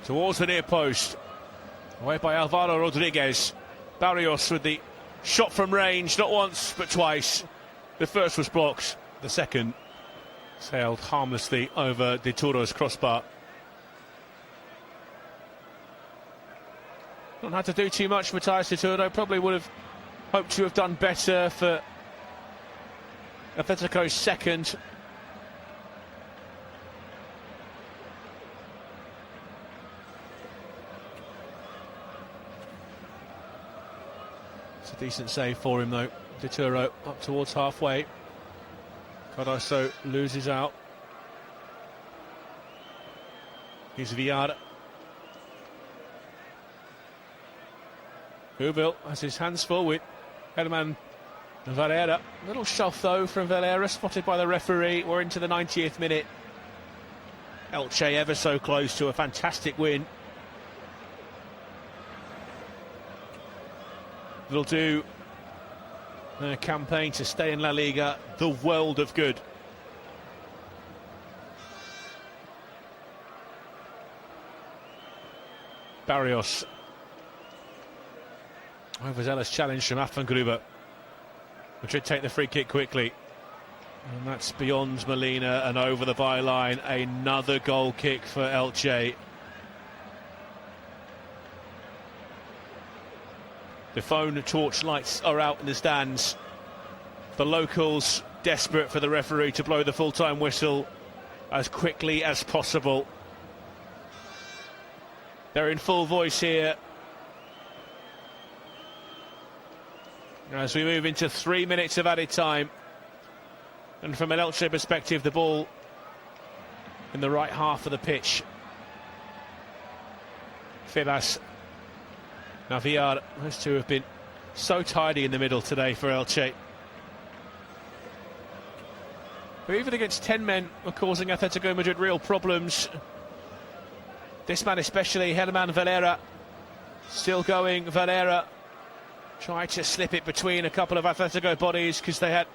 towards the near post, away by Alvaro Rodriguez. Barrios with the shot from range, not once but twice. The first was blocked, the second sailed harmlessly over de Turo's crossbar. Not had to do too much for Matías de Turo. Probably would have hoped to have done better for Atletico's second. It's a decent save for him though. De Turo up towards halfway. Cardoso loses out. Here's Villar. Pubil has his hands full with Herman Valera. Little shove though from Valera, spotted by the referee. We're into the 90th minute. Elche ever so close to a fantastic win. It'll do their campaign to stay in La Liga the world of good. Barrios. Overzealous challenge from Affengruber. Madrid take the free kick quickly. And that's beyond Molina and over the byline. Another goal kick for Elche. The phone torch lights are out in the stands. The locals desperate for the referee to blow the full-time whistle as quickly as possible. They're in full voice here as we move into 3 minutes of added time. And from an Elche perspective, the ball in the right half of the pitch. Febas. Now Villar, those two have been so tidy in the middle today for Elche. But even against 10 men, we're causing Atletico Madrid real problems. This man especially, Herman Valera, still going. Valera tried to slip it between a couple of Atletico bodies because they had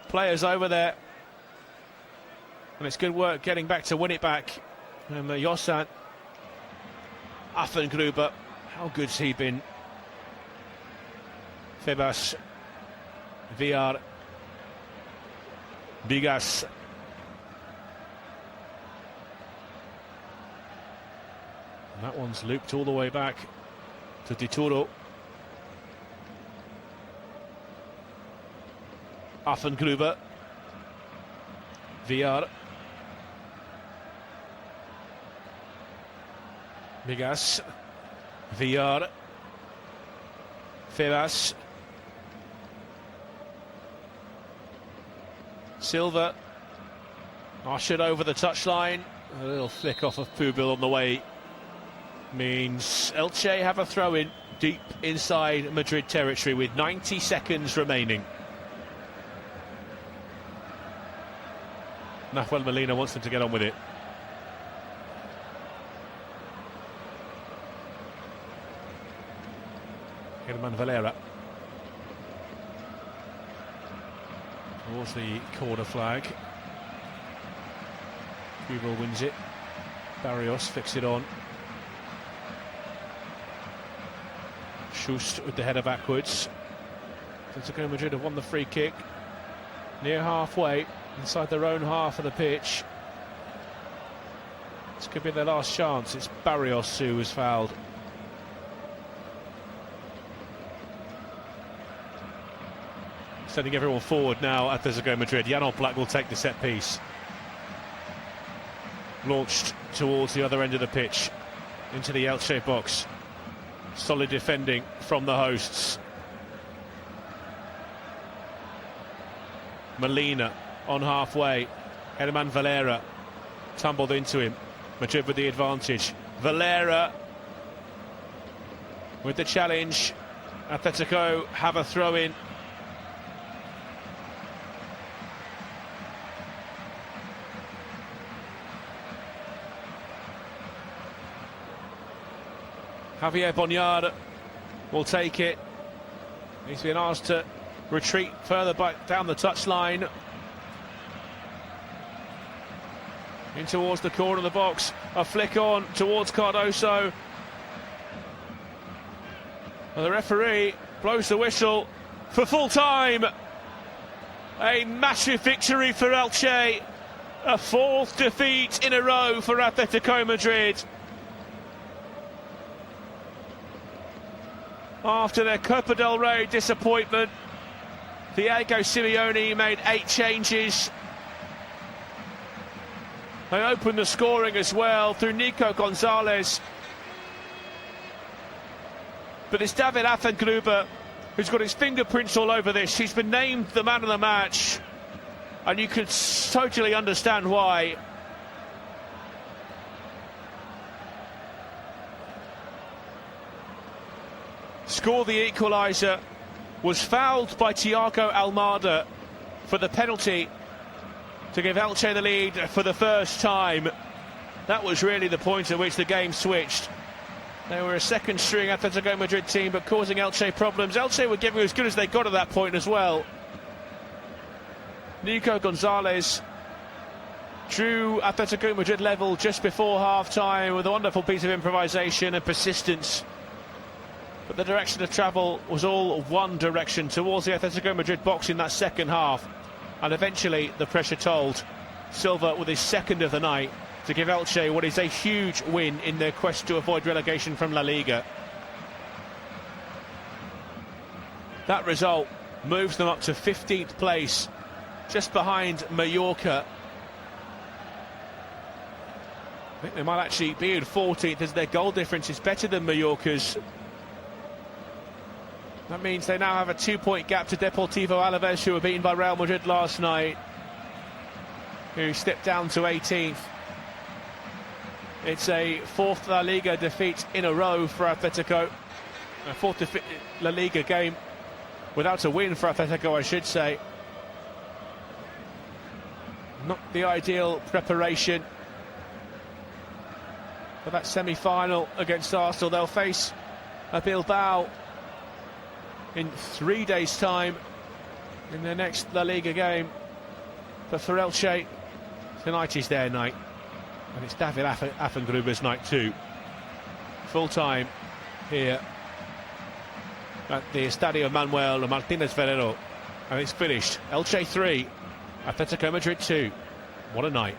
players over there. And it's good work getting back to win it back. And Josan Affengruber, how good's he been? Febas, Villar, Bigas. And that one's looped all the way back to Dituro. Affengruber. Villar. Migas. Villar. Febas. Silva. Ushered over the touchline. A little flick off of Pubil on the way means Elche have a throw-in deep inside Madrid territory with 90 seconds remaining. Nahuel Molina wants them to get on with it. Germán Valera towards the corner flag. Pubil wins it. Barrios flicks it on. Schust with the header backwards. Atletico Madrid have won the free kick. Near halfway, inside their own half of the pitch. This could be their last chance. It's Barrios who was fouled. Sending everyone forward now at Atletico Madrid. Jan Oblak will take the set piece. Launched towards the other end of the pitch, into the Elche box. Solid defending from the hosts. Molina on halfway. Germán Valera tumbled into him. Madrid with the advantage. Valera with the challenge. Atletico have a throw-in. Javier Bonyard will take it. He's been asked to retreat further back down the touchline. In towards the corner of the box. A flick on towards Cardoso. And the referee blows the whistle for full time. A massive victory for Elche. A fourth defeat in a row for Atletico Madrid. After their Copa del Rey disappointment, Diego Simeone made 8 changes. They opened the scoring as well through Nico Gonzalez. But it's David Affengruber who's got his fingerprints all over this. He's been named the man of the match, and you could totally understand why. Scored the equaliser, was fouled by Thiago Almada for the penalty to give Elche the lead for the first time. That was really the point at which the game switched. They were a second-string Atletico Madrid team, but causing Elche problems. Elche were giving as good as they got at that point as well. Nico Gonzalez drew Atletico Madrid level just before half-time with a wonderful piece of improvisation and persistence. But the direction of travel was all one direction, towards the Atletico Madrid box in that second half. And eventually the pressure told. Silva with his second of the night to give Elche what is a huge win in their quest to avoid relegation from La Liga. That result moves them up to 15th place, just behind Mallorca. I think they might actually be in 14th as their goal difference is better than Mallorca's. That means they now have a 2-point gap to Deportivo Alavés, who were beaten by Real Madrid last night, who stepped down to 18th. It's a fourth La Liga defeat in a row for Atletico. A fourth La Liga game without a win for Atletico, I should say. Not the ideal preparation for that semi-final against Arsenal. They'll face a Bilbao in 3 days' time in their next La Liga game. But for Elche, tonight is their night, and it's David Affengruber's night too. Full time here at the Estadio Manuel Martínez Valero, and it's finished. Elche 3, Atletico Madrid 2. What a night.